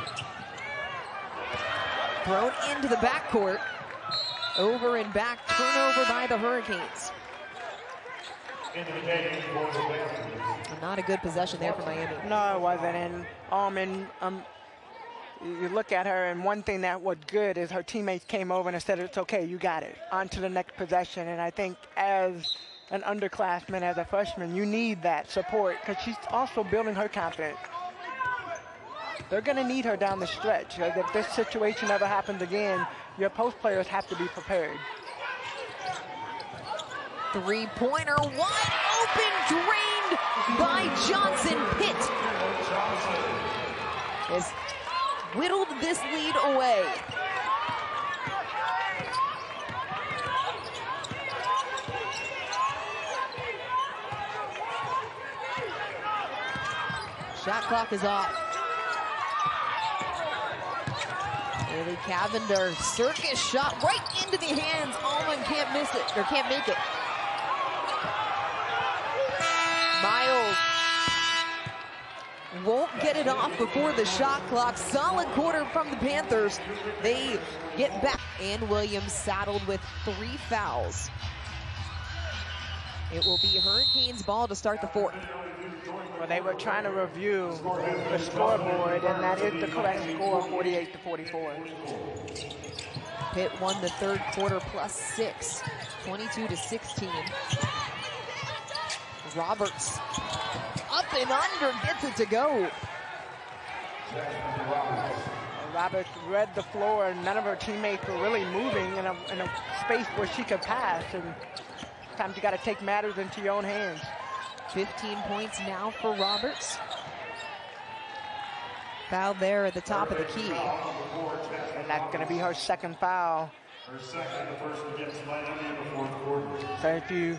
Thrown into the backcourt. Over and back, turnover by the Hurricanes. Not a good possession there for Miami. No, it wasn't. And Almond, you look at her, and one thing that was good is her teammates came over and said, it's okay, you got it. On to the next possession. And I think as an underclassman, as a freshman, you need that support because she's also building her confidence. They're going to need her down the stretch. If this situation ever happens again, your post players have to be prepared. 3-pointer wide open, drained by Johnson. Pitt has whittled this lead away. Shot clock is off. Haley Cavender, circus shot right into the hands. Almond can't miss it, or can't make it. Miles won't get it off before the shot clock. Solid quarter from the Panthers. They get back. And Williams saddled with 3 fouls. It will be Hurricanes ball to start the 4th. Well, they were trying to review the scoreboard, and that is the correct score, 48-44. Pitt won the third quarter plus 6, 22-16. Roberts up and under, gets it to go. Roberts read the floor, and none of her teammates were really moving in a space where she could pass. And sometimes you got to take matters into your own hands. 15 points now for Roberts. Foul there at the top of the key. And that's going to be her second foul. So if you,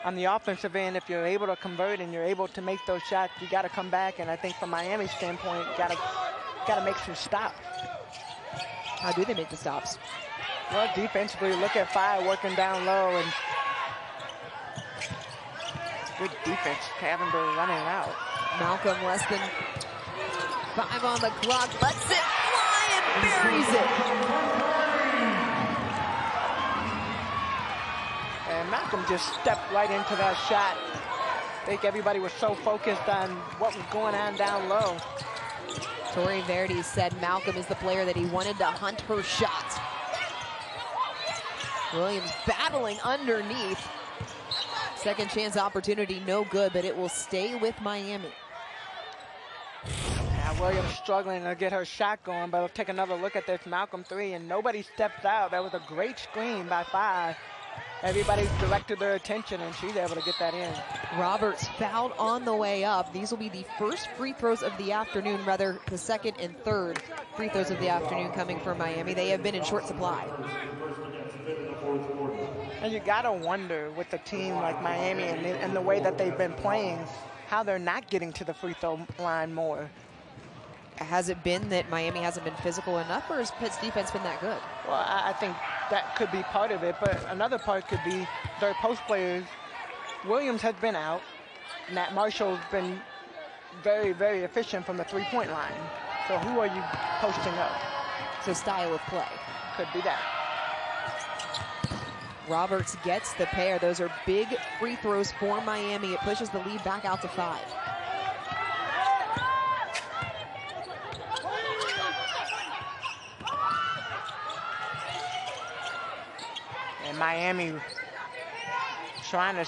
on the offensive end, if you're able to convert and you're able to make those shots, you got to come back. And I think from Miami's standpoint, got to make some stops. How do they make the stops? Well, defensively, look at Fire working down low, and good defense. Cavender running out. Malcolm less than 5 on the clock, lets it fly and buries it. And Malcolm just stepped right into that shot. I think everybody was so focused on what was going on down low. Tori Verdi said Malcolm is the player that he wanted to hunt her shot. Williams battling underneath. Second chance opportunity, no good, but it will stay with Miami. Now Williams struggling to get her shot going, but we'll take another look at this Malcolm three, and nobody steps out. That was a great screen by Five. Everybody directed their attention, and she's able to get that in. Roberts fouled on the way up. These will be the first free throws of the afternoon, rather the second and third free throws of the afternoon coming from Miami. They have been in short supply. And you gotta wonder with a team like Miami and the way that they've been playing, how they're not getting to the free throw line more. Has it been that Miami hasn't been physical enough, or has Pitt's defense been that good? Well, I think that could be part of it, but another part could be their post players. Williams has been out. Nat Marshall's been very, very efficient from the three-point line. So who are you posting up? So style of play. Could be that. Roberts gets the pair. Those are big free throws for Miami. It pushes the lead back out to 5. And Miami trying to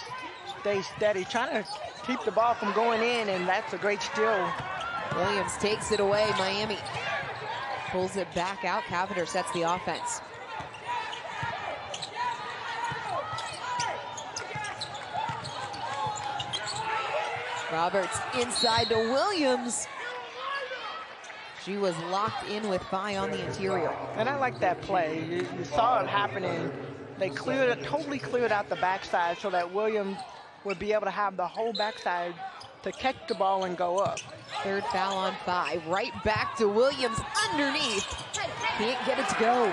stay steady, trying to keep the ball from going in, and that's a great steal. Williams takes it away. Miami pulls it back out. Cavender sets the offense. Roberts inside to Williams. She was locked in with Fi on the interior. And I like that play. You saw it happening. They totally cleared out the backside so that Williams would be able to have the whole backside to catch the ball and go up. Third foul on Fi. Right back to Williams underneath. Can't get it to go.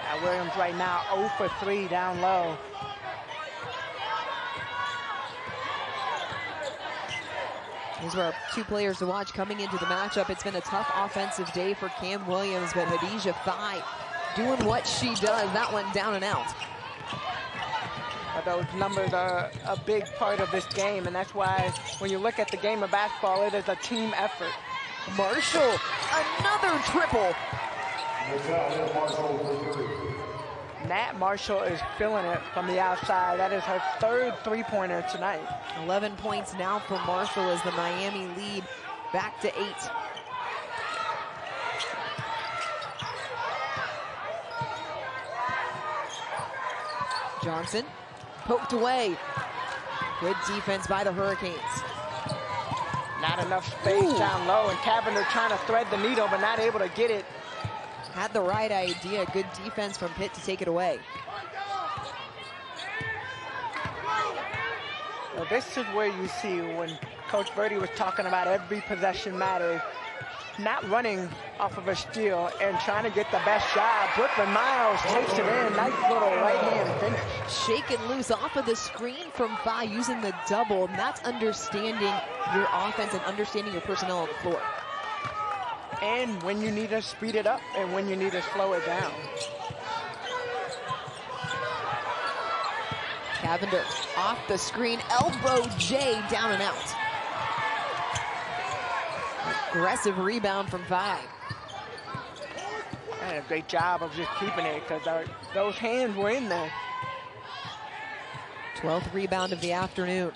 Now Williams right now 0 for 3 down low. These were our 2 players to watch coming into the matchup. It's been a tough offensive day for Cam Williams, but Hadijah Fi doing what she does. That one down and out. But those numbers are a big part of this game, and that's why when you look at the game of basketball, it is a team effort. Marshall, another triple. Nat Marshall is feeling it from the outside. That is her 3rd three-pointer tonight. 11 points now for Marshall as the Miami lead back to 8. Johnson poked away. Good defense by the Hurricanes. Not enough space down low, and Cavender trying to thread the needle, but not able to get it. Had the right idea. Good defense from Pitt to take it away. Well, this is where you see when Coach Verdi was talking about every possession matters. Not running off of a steal and trying to get the best shot. Brooklyn Miles takes it in. Nice little right-hand finish. Shaken loose off of the screen from Fi using the double. And that's understanding your offense and understanding your personnel on the floor. And when you need to speed it up and when you need to slow it down. Cavender off the screen, elbow J, down and out. Aggressive rebound from Fi. And a great job of just keeping it because those hands were in there. 12th rebound of the afternoon.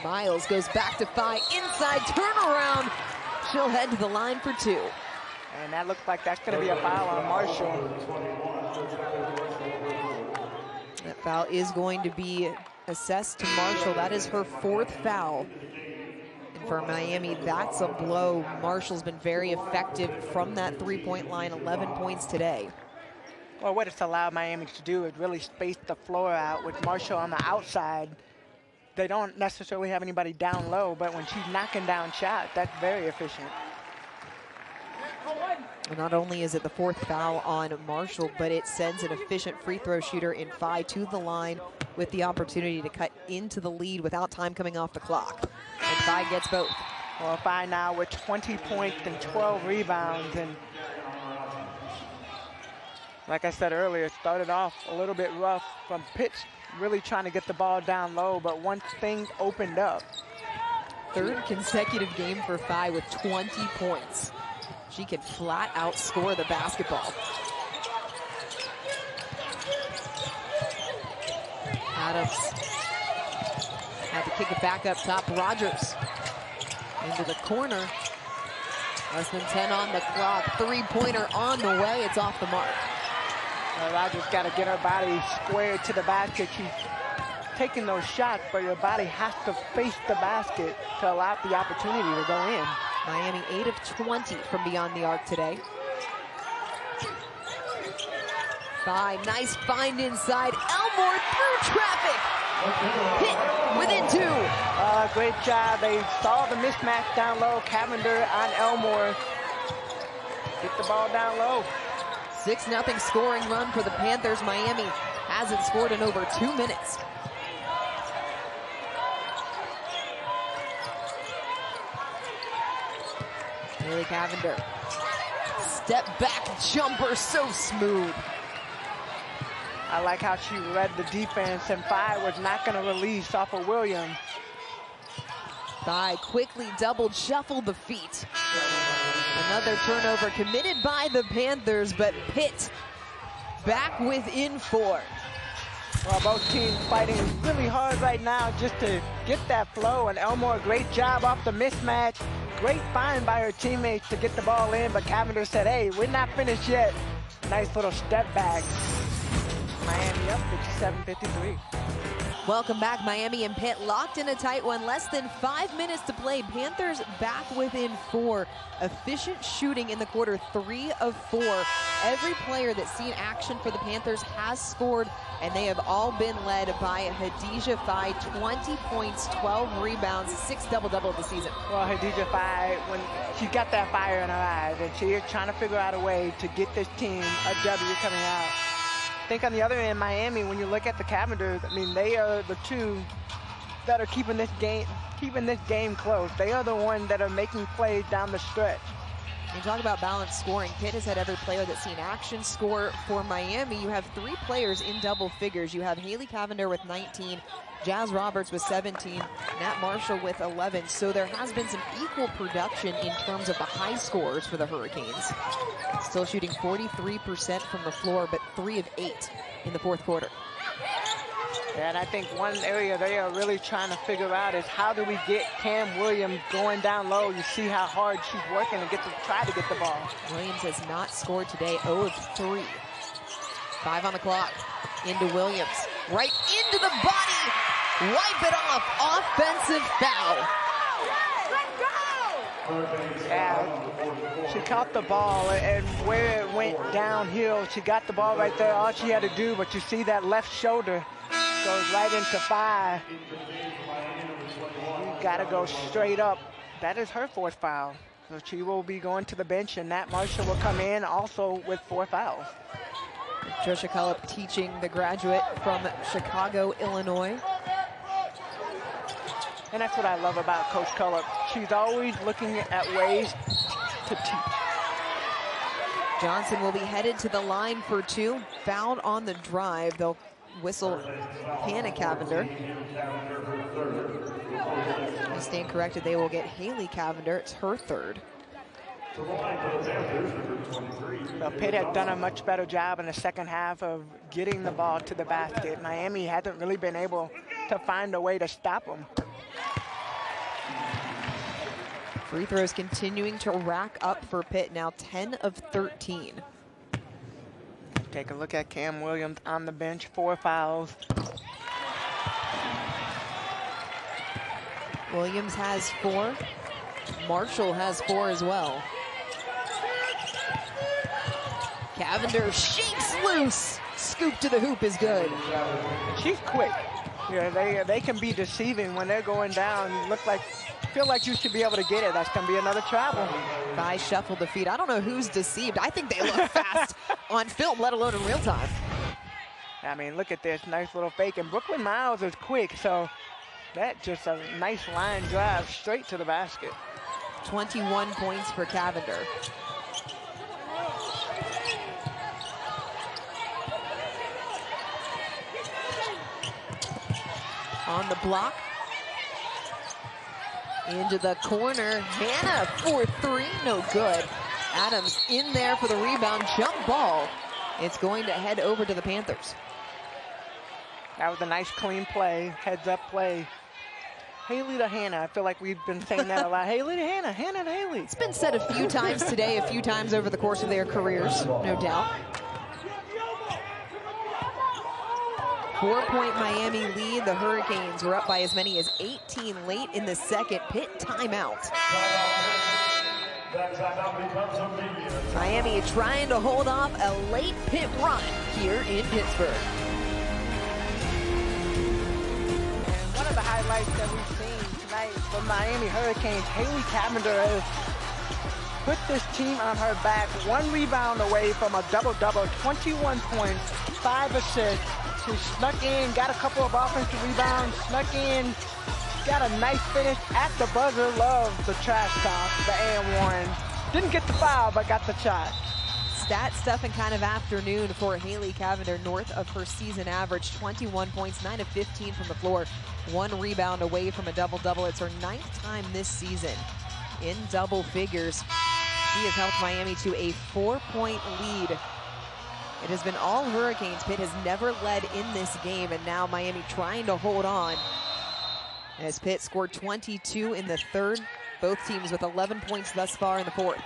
Miles goes back to Fi, inside turnaround. She'll head to the line for 2. And that looks like that's going to be a foul on Marshall. That foul is going to be assessed to Marshall. That is her 4th foul. And for Miami, that's a blow. Marshall's been very effective from that 3-point line, 11 points today. Well, what it's allowed Miami to do is really space the floor out with Marshall on the outside. They don't necessarily have anybody down low, but when she's knocking down shots, that's very efficient. And not only is it the 4th foul on Marshall, but it sends an efficient free throw shooter in Phi to the line with the opportunity to cut into the lead without time coming off the clock. And Phi gets both. Well, Phi now with 20 points and 12 rebounds. And like I said earlier, it started off a little bit rough from Pitt, really trying to get the ball down low, but once things opened up. 3rd consecutive game for Phi with 20 points. She can flat out score the basketball. Adams had to kick it back up top. Rogers into the corner. Less than 10 on the clock. 3-pointer on the way. It's off the mark. Rogers got to get her body squared to the basket. She's taking those shots, but your body has to face the basket to allow the opportunity to go in. Miami 8 of 20 from beyond the arc today. Phi, nice find inside. Elmore through traffic. Hit within 2. Great job. They saw the mismatch down low. Cavender on Elmore. Get the ball down low. 6-0 scoring run for the Panthers. Miami hasn't scored in over 2 minutes. Haley Cavender. Step back jumper, so smooth. I like how she read the defense, and Phi was not going to release off of Williams. Phi quickly doubled, shuffled the feet. Another turnover committed by the Panthers, but Pitt back within 4. Well, both teams fighting really hard right now just to get that flow, and Elmore, great job off the mismatch. Great find by her teammates to get the ball in, but Cavender said, hey, we're not finished yet. Nice little step back. Miami up 57-53. Welcome back. Miami and Pitt locked in a tight one. Less than 5 minutes to play. Panthers back within 4. Efficient shooting in the quarter, 3 of 4. Every player that's seen action for the Panthers has scored, and they have all been led by Hadija Phi. 20 points, 12 rebounds, 6 double-double this season. Well, Hadija Phi, when she got that fire in her eyes, and she is trying to figure out a way to get this team a W coming out. I think on the other end, Miami, when you look at the Cavenders, I mean, they are the two that are keeping this game close. They are the ones that are making plays down the stretch. You talk about balanced scoring. Pitt has had every player that's seen action score. For Miami, you have 3 players in double figures. You have Haley Cavender with 19, Jazz Roberts with 17, Nat Marshall with 11. So there has been some equal production in terms of the high scores for the Hurricanes. Still shooting 43% from the floor, but 3 of 8 in the 4th quarter. And I think one area they are really trying to figure out is how do we get Cam Williams going down low. You see how hard she's working to try to get the ball. Williams has not scored today, 0 of 3. 5 on the clock, into Williams. Right into the body, wipe it off, offensive foul. Yeah, she caught the ball, and where it went downhill, she got the ball right there. All she had to do, but you see that left shoulder goes right into Phi. You gotta go straight up. That is her 4th foul. So she will be going to the bench, and Nat Marshall will come in also with 4 fouls. Trisha Cullip teaching the graduate from Chicago, Illinois. And that's what I love about Coach Cullip. She's always looking at ways to teach. Johnson will be headed to the line for 2. Fouled on the drive. They'll whistle Hannah Cavender. They stand corrected. They will get Haley Cavender. It's her 3rd. Well, Pitt had done a much better job in the second half of getting the ball to the basket. Miami hasn't really been able to find a way to stop them. Free throws continuing to rack up for Pitt, now 10 of 13. Take a look at Cam Williams on the bench, 4 fouls. Williams has 4. Marshall has 4 as well. Cavender shakes loose. Scoop to the hoop is good. She's quick. Yeah, they can be deceiving when they're going down. Feel like you should be able to get it. That's going to be another travel. By shuffle the feet. I don't know who's deceived. I think they look fast on film, let alone in real time. I mean, look at this nice little fake. And Brooklyn Miles is quick, so that's just a nice line drive straight to the basket. 21 points for Cavender. On the block. Into the corner. Hannah for 3, no good. Adams in there for the rebound. Jump ball. It's going to head over to the Panthers. That was a nice clean play, heads up play. Haley to Hannah. I feel like we've been saying that a lot. Haley to Hannah, Hannah to Haley. It's been said a few times today, a few times over the course of their careers, no doubt. 4-point Miami lead. The Hurricanes were up by as many as 18 late in the second. Pitt timeout. Miami trying to hold off a late Pitt run here in Pittsburgh. And one of the highlights that we've seen tonight from Miami Hurricanes, Haley Cavender has put this team on her back. 1 rebound away from a double-double, 21 points, 5 assists. She snuck in, got a couple of offensive rebounds, snuck in, got a nice finish at the buzzer. Love the trash talk, the and 1. Didn't get the foul, but got the shot. Stat stuffing kind of afternoon for Haley Cavender, north of her season average. 21 points, 9 of 15 from the floor. 1 rebound away from a double-double. It's her 9th time this season in double figures. She has helped Miami to a 4-point lead. It has been all Hurricanes. Pitt has never led in this game, and now Miami trying to hold on. As Pitt scored 22 in the 3rd, both teams with 11 points thus far in the 4th.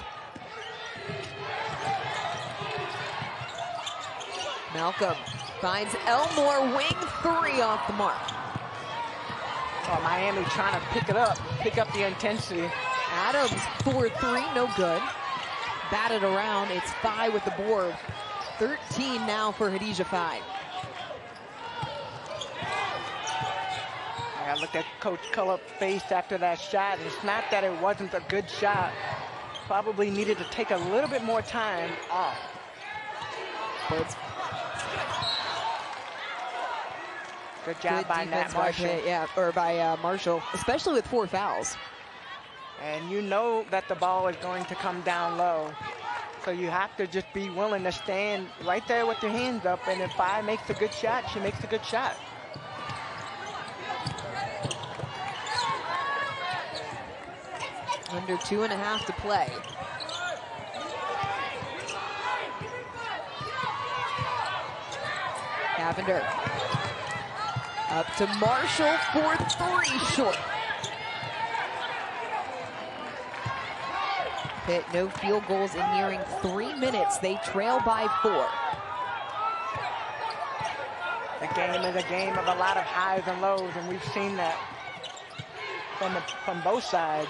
Malcolm finds Elmore, wing 3 off the mark. Oh, Miami trying to pick it up, pick up the intensity. Adams for 3, no good. Batted around, it's 5 with the board. 13 now for Hadijah 5. I looked at Coach Cullop's face after that shot, and it's not that it wasn't a good shot. Probably needed to take a little bit more time off. Good job by Nat Marshall. By Marshall, especially with 4 fouls. And you know that the ball is going to come down low. So you have to just be willing to stand right there with your hands up. And if 5 makes a good shot, she makes a good shot. Under 2.5 to play. Cavender. Up to Marshall for 3, short. Pitt, no field goals in nearing 3 minutes. They trail by 4. The game is a game of a lot of highs and lows, and we've seen that from both sides.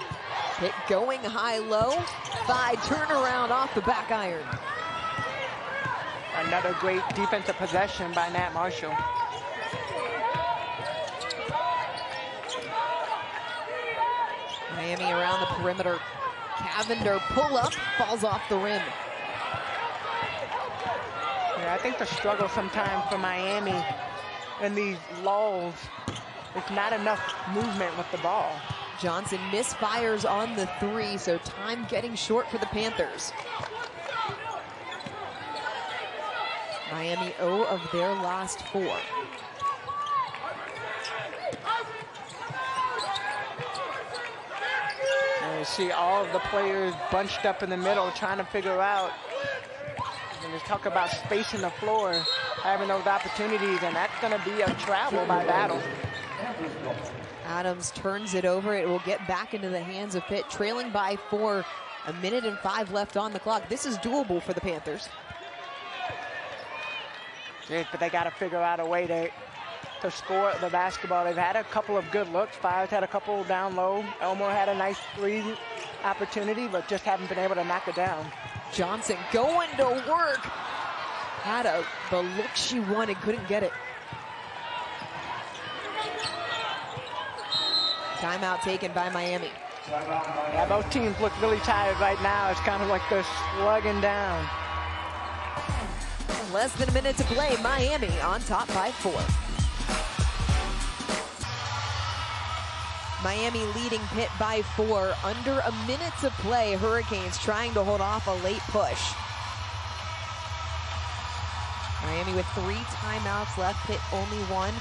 Pitt going high-low. 5 turnaround off the back iron. Another great defensive possession by Nat Marshall. Miami around the perimeter. Cavender pull up, falls off the rim. Yeah, I think the struggle sometimes for Miami in these lulls is not enough movement with the ball. Johnson misfires on the 3, so time getting short for the Panthers. Miami 0 of their last 4. You see all of the players bunched up in the middle trying to figure out, and just talk about spacing the floor, having those opportunities, and that's going to be a travel by Battle. Adams turns it over. It will get back into the hands of Pitt, trailing by 4. 1 minute and 5 left on the clock. This is doable for the Panthers. Yes, but they got to figure out a way to to score the basketball. They've had a couple of good looks. Fires had a couple down low. Elmore had a nice 3 opportunity, but just haven't been able to knock it down. Johnson going to work. Had the look she wanted, couldn't get it. Timeout taken by Miami. Yeah, both teams look really tired right now. It's kind of like they're slugging down. Less than a minute to play. Miami on top by 4. Miami leading Pitt by 4. Under a minute to play. Hurricanes trying to hold off a late push. Miami with 3 timeouts left. Pitt only 1.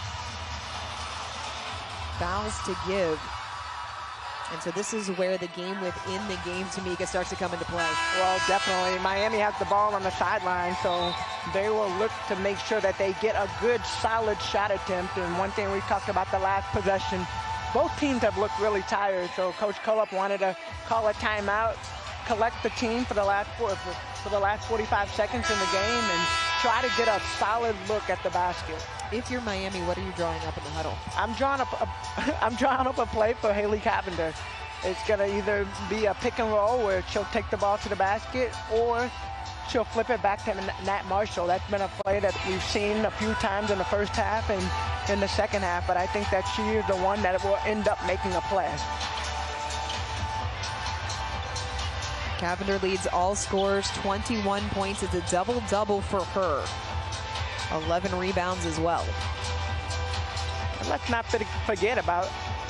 Fouls to give. And so this is where the game within the game, Tamika, starts to come into play. Well, definitely. Miami has the ball on the sideline, so they will look to make sure that they get a good, solid shot attempt. And one thing we talked about the last possession, both teams have looked really tired, so Coach Cullop wanted to call a timeout, collect the team for the last 45 seconds in the game, and try to get a solid look at the basket. If you're Miami, what are you drawing up in the huddle? I'm drawing up a play for Haley Carpenter. It's going to either be a pick and roll where she'll take the ball to the basket, or she'll flip it back to Nat Marshall. That's been a play that we've seen a few times in the first half and in the second half, but I think that she is the one that will end up making a play. Carpenter leads all scorers, 21 points. It's a double-double for her. 11 rebounds as well. And let's not forget about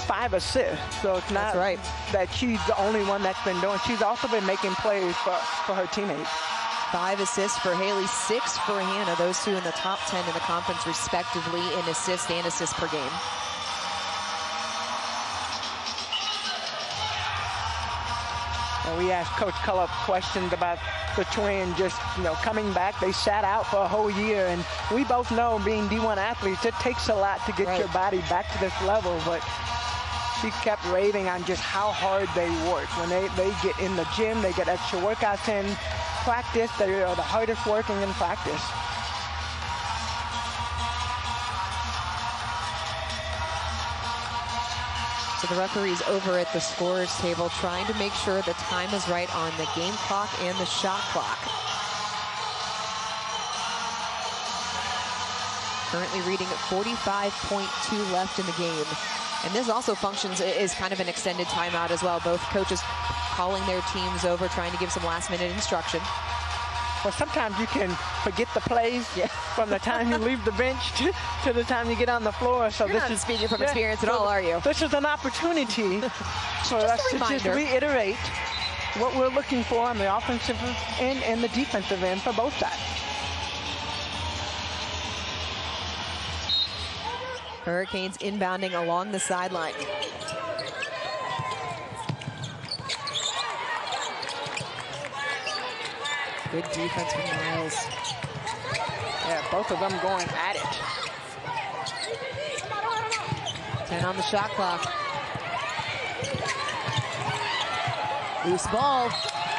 5 assists. So it's not right that she's the only one that's been doing. She's also been making plays for her teammates. 5 assists for Haley, 6 for Hannah. Those two in the top 10 in the conference respectively in assists and assists per game. And we asked Coach Cullop questions about the twins just, coming back. They sat out for a whole year, and we both know, being D1 athletes, it takes a lot to get your body back to this level, but she kept raving on just how hard they work. When they get in the gym, they get extra workouts in practice. They are the hardest working in practice. So the referees over at the scorers table trying to make sure the time is right on the game clock and the shot clock. Currently reading at 45.2 left in the game. And this also functions as kind of an extended timeout as well. Both coaches calling their teams over, trying to give some last-minute instruction. Well, sometimes you can forget the plays from the time you leave the bench to the time you get on the floor. So You're not speaking from experience at all, are you? This is an opportunity for us to just reiterate what we're looking for on the offensive end and the defensive end for both sides. Hurricanes inbounding along the sideline. Good defense from Miles. Yeah, both of them going at it. 10 on the shot clock. Loose ball.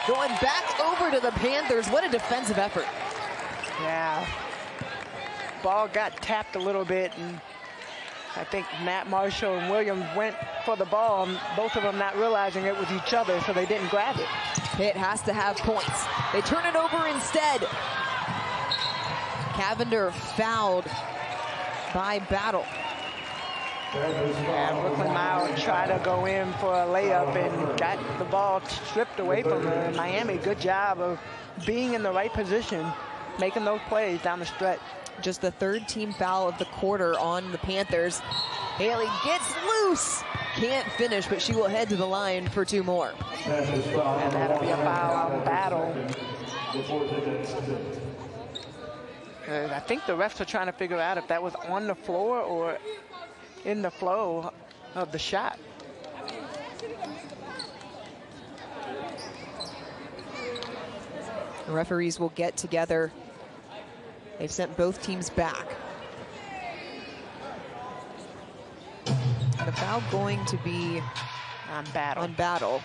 Going back over to the Panthers. What a defensive effort. Yeah. Ball got tapped a little bit, and I think Nat Marshall and Williams went for the ball, both of them not realizing it was each other, so they didn't grab it. Pitt has to have points. They turn it over instead. Cavender fouled by Battle. Yeah, Brooklyn Miles tried to go in for a layup and got the ball stripped away from her. Miami, good job of being in the right position, making those plays down the stretch. Just the 3rd team foul of the quarter on the Panthers. Haley gets loose. Can't finish, but she will head to the line for 2 more. And that'll be a foul on Battle. I think the refs are trying to figure out if that was on the floor or in the flow of the shot. The referees will get together. They've sent both teams back. The foul going to be on Battle.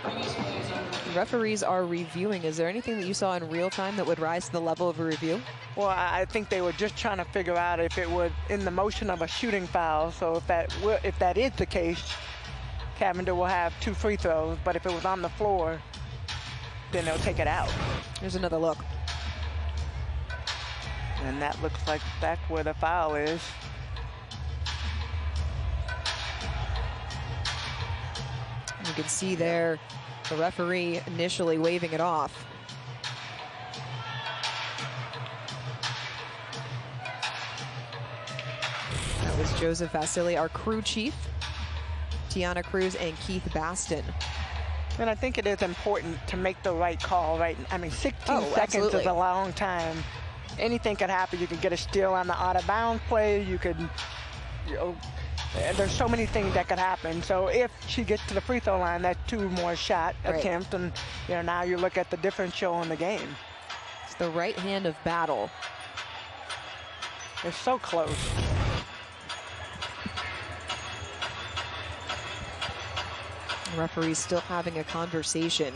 The referees are reviewing. Is there anything that you saw in real time that would rise to the level of a review? Well, I think they were just trying to figure out if it was in the motion of a shooting foul. So if that is the case, Cavender will have 2 free throws. But if it was on the floor, then they'll take it out. Here's another look. And that looks like that's where the foul is. You can see there the referee initially waving it off. That was Joseph Vasily, our crew chief, Tiana Cruz, and Keith Baston. And I think it is important to make the right call, right? I mean, 16 seconds absolutely. is a long time. Anything could happen. You could get a steal on the out-of-bounds play. You could, there's so many things that could happen. So if she gets to the free throw line, that's 2 more shot attempts, and now you look at the differential in the game. It's the right hand of battle. They're so close. The referee's still having a conversation.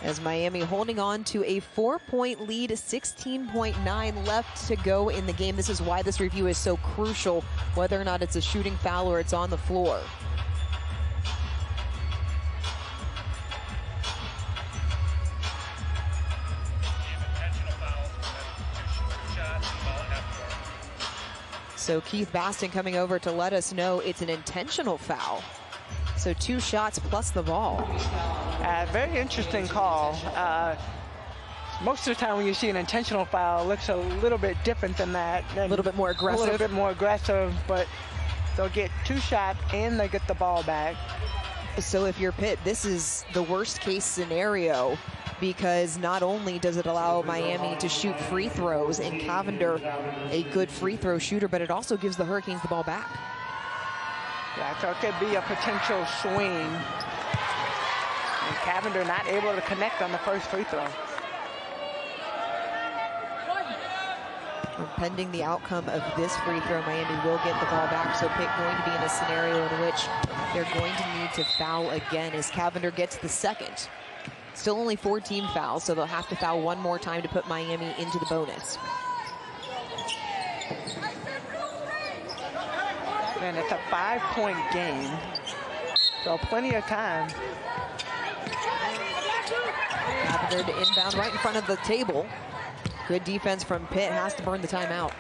As Miami holding on to a 4-point lead, 16.9 left to go in the game. This is why this review is so crucial, whether or not it's a shooting foul or it's on the floor. So Keith Baston coming over to let us know it's an intentional foul. So 2 shots plus the ball. Very interesting call. Most of the time when you see an intentional foul, it looks a little bit different than that. A little bit more aggressive. A little bit more aggressive, but they'll get 2 shots and they get the ball back. So if you're Pitt, this is the worst case scenario, because not only does it allow Miami to shoot free throws and Cavender a good free throw shooter, but it also gives the Hurricanes the ball back. Yeah, so it could be a potential swing. And Cavender not able to connect on the first free throw. Pending the outcome of this free throw, Miami will get the ball back. So Pitt going to be in a scenario in which they're going to need to foul again as Cavender gets the second. Still only 4 team fouls, so they'll have to foul 1 more time to put Miami into the bonus. And it's a 5-point game, so plenty of time. Cavender to inbound right in front of the table. Good defense from Pitt, has to burn the timeout.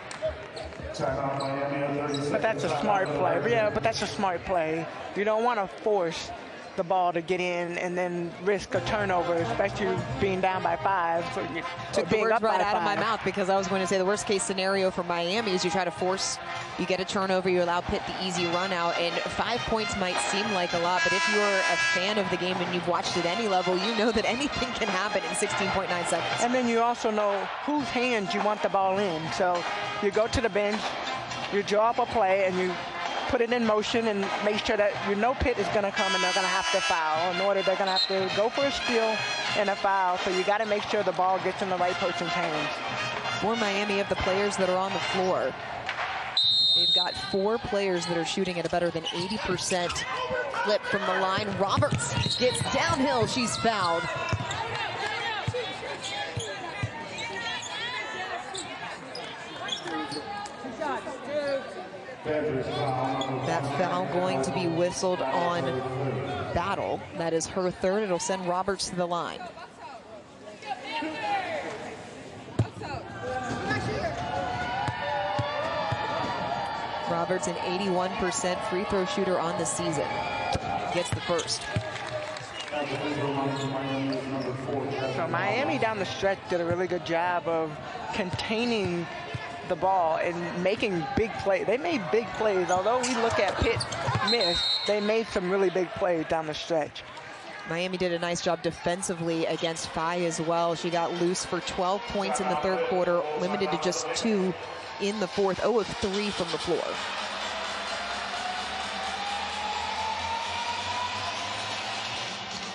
But that's a smart play. Yeah, but that's a smart play. You don't want to force the ball to get in and then risk a turnover, especially being down by 5. So you took the words right out of my mouth, because I was going to say the worst case scenario for Miami is you try to force, you get a turnover, you allow Pitt the easy run out, and 5 points might seem like a lot, but if you're a fan of the game and you've watched at any level, you know that anything can happen in 16.9 seconds. And then you also know whose hands you want the ball in. So you go to the bench, you draw up a play, and you put it in motion and make sure that you know Pitt is going to come and they're going to have to foul. In order, they're going to have to go for a steal and a foul. So you got to make sure the ball gets in the right person's hands. For Miami, of the players that are on the floor, they've got 4 players that are shooting at a better than 80% clip from the line. Roberts gets downhill. She's fouled. That foul going to be whistled on Battle. That is her 3rd. It'll send Roberts to the line. Roberts, an 81% free throw shooter on the season. Gets the first. So Miami down the stretch did a really good job of containing the ball and making big plays. They made big plays. Although we look at Pitt miss, they made some really big plays down the stretch. Miami did a nice job defensively against Phi as well. She got loose for 12 points in the 3rd quarter, limited to just 2 in the 4th. 0 of 3 from the floor.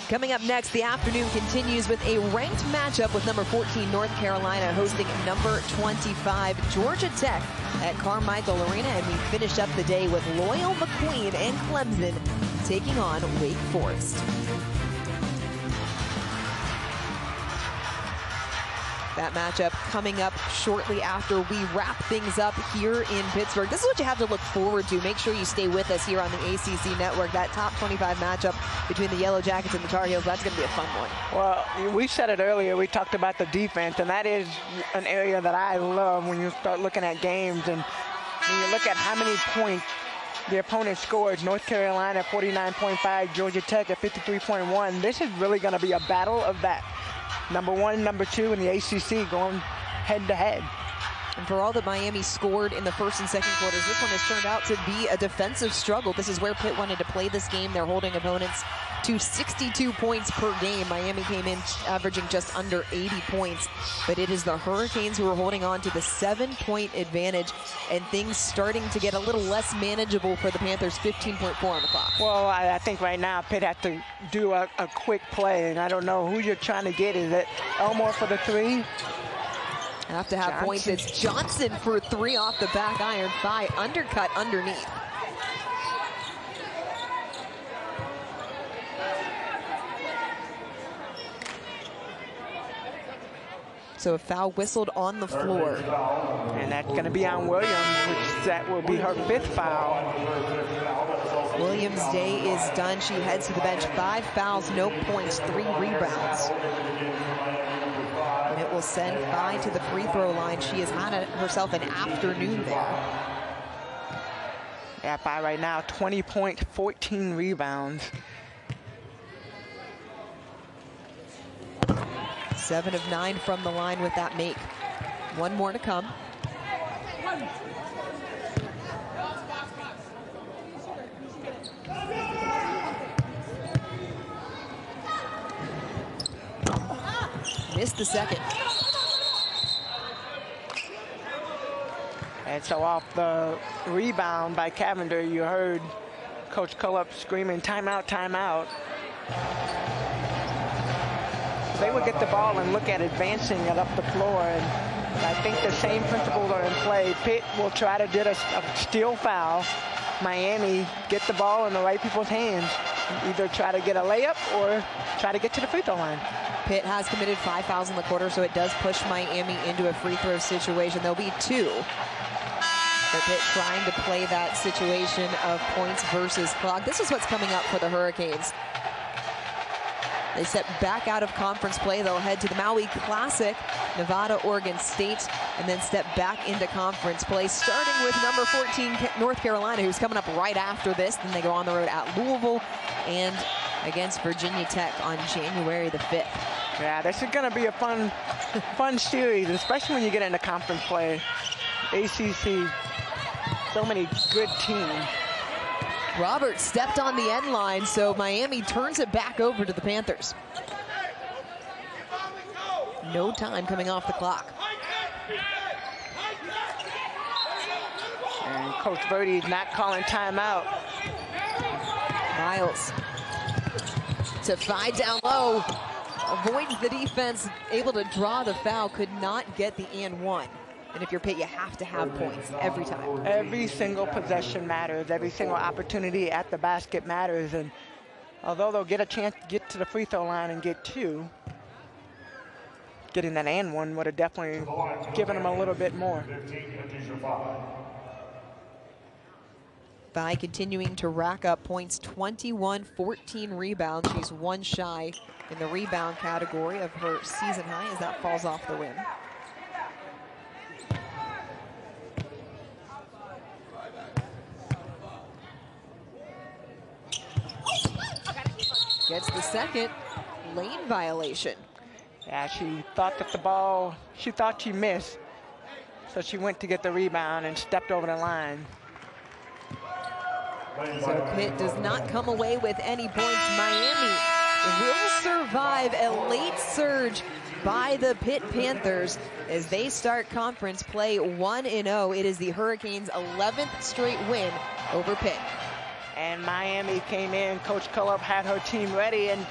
Coming up next, the afternoon continues with a ranked matchup with number 14 North Carolina hosting number 25 Georgia Tech at Carmichael Arena, and we finish up the day with Loyola McQueen and Clemson taking on Wake Forest. That matchup coming up shortly after we wrap things up here in Pittsburgh. This is what you have to look forward to. Make sure you stay with us here on the ACC Network. That top 25 matchup between the Yellow Jackets and the Tar Heels, that's going to be a fun one. Well, we said it earlier. We talked about the defense, and that is an area that I love when you start looking at games. And when you look at how many points the opponent scored, North Carolina 49.5, Georgia Tech at 53.1. This is really going to be a battle of that number one, number two in the ACC going head to head. And for all that Miami scored in the first and second quarters, this one has turned out to be a defensive struggle. This is where Pitt wanted to play this game. They're holding opponents to 62 points per game. Miami came in averaging just under 80 points, but it is the Hurricanes who are holding on to the 7-point advantage, and things starting to get a little less manageable for the Panthers. 15.4 on the clock. Well, I think right now Pitt has to do a quick play, and I don't know who you're trying to get. Is it Elmore for the three? Have to have Johnson. Points. It's Johnson for three off the back iron. Thigh undercut underneath. So a foul whistled on the floor. And that's going to be on Williams, which that will be her 5th foul. Williams' day is done. She heads to the bench. 5 fouls, no points, 3 rebounds. And it will send Vi to the free throw line. She has had herself an afternoon there. Yeah, Vi right now, 20 points, 14 rebounds. 7 of 9 from the line with that make. One more to come. Missed the second. And so off the rebound by Cavender, you heard Coach Cullup screaming, timeout, timeout. They would get the ball and look at advancing it up the floor, and I think the same principles are in play. Pitt will try to get a steal foul. Miami get the ball in the right people's hands. Either try to get a layup or try to get to the free throw line. Pitt has committed 5 fouls in the quarter, so it does push Miami into a free throw situation. There'll be 2. But Pitt trying to play that situation of points versus clock. This is what's coming up for the Hurricanes. They step back out of conference play. They'll head to the Maui Classic, Nevada, Oregon State, and then step back into conference play, starting with number 14, North Carolina, who's coming up right after this. Then they go on the road at Louisville and against Virginia Tech on January the 5th. Yeah, this is going to be a fun series, especially when you get into conference play. ACC, so many good teams. Roberts stepped on the end line, so Miami turns it back over to the Panthers. No time coming off the clock. And Coach Verdi's not calling timeout. Miles to Vi down low. Avoids the defense, able to draw the foul, could not get the and one. And if you're Pitt, you have to have points every time. Every single possession matters. Every single opportunity at the basket matters. And although they'll get a chance to get to the free throw line and get 2, getting that and one would have definitely given them a little bit more. Vi continuing to rack up points, 21, 14 rebounds. She's 1 shy in the rebound category of her season high as that falls off the rim. Gets the second, lane violation. Yeah, she thought that the ball, she thought she missed. So she went to get the rebound and stepped over the line. So Pitt does not come away with any points. Miami will survive a late surge by the Pitt Panthers as they start conference play 1-0. It is the Hurricanes' 11th straight win over Pitt. And Miami came in, Coach Cullup had her team ready, and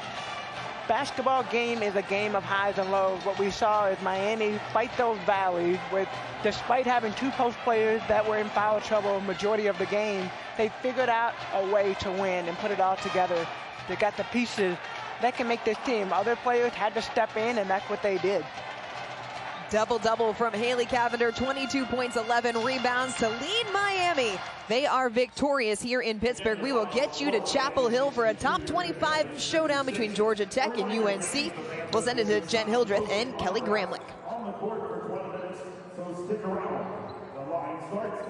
basketball game is a game of highs and lows. What we saw is Miami fight those valleys with, despite having 2 post players that were in foul trouble majority of the game, they figured out a way to win and put it all together. They got the pieces that can make this team. Other players had to step in, and that's what they did. Double-double from Haley Cavender, 22 points, 11 rebounds to lead Miami. They are victorious here in Pittsburgh. We will get you to Chapel Hill for a top 25 showdown between Georgia Tech and UNC. We'll send it to Jen Hildreth and Kelly Gramlich. On the court for 12 minutes, so stick around. The line starts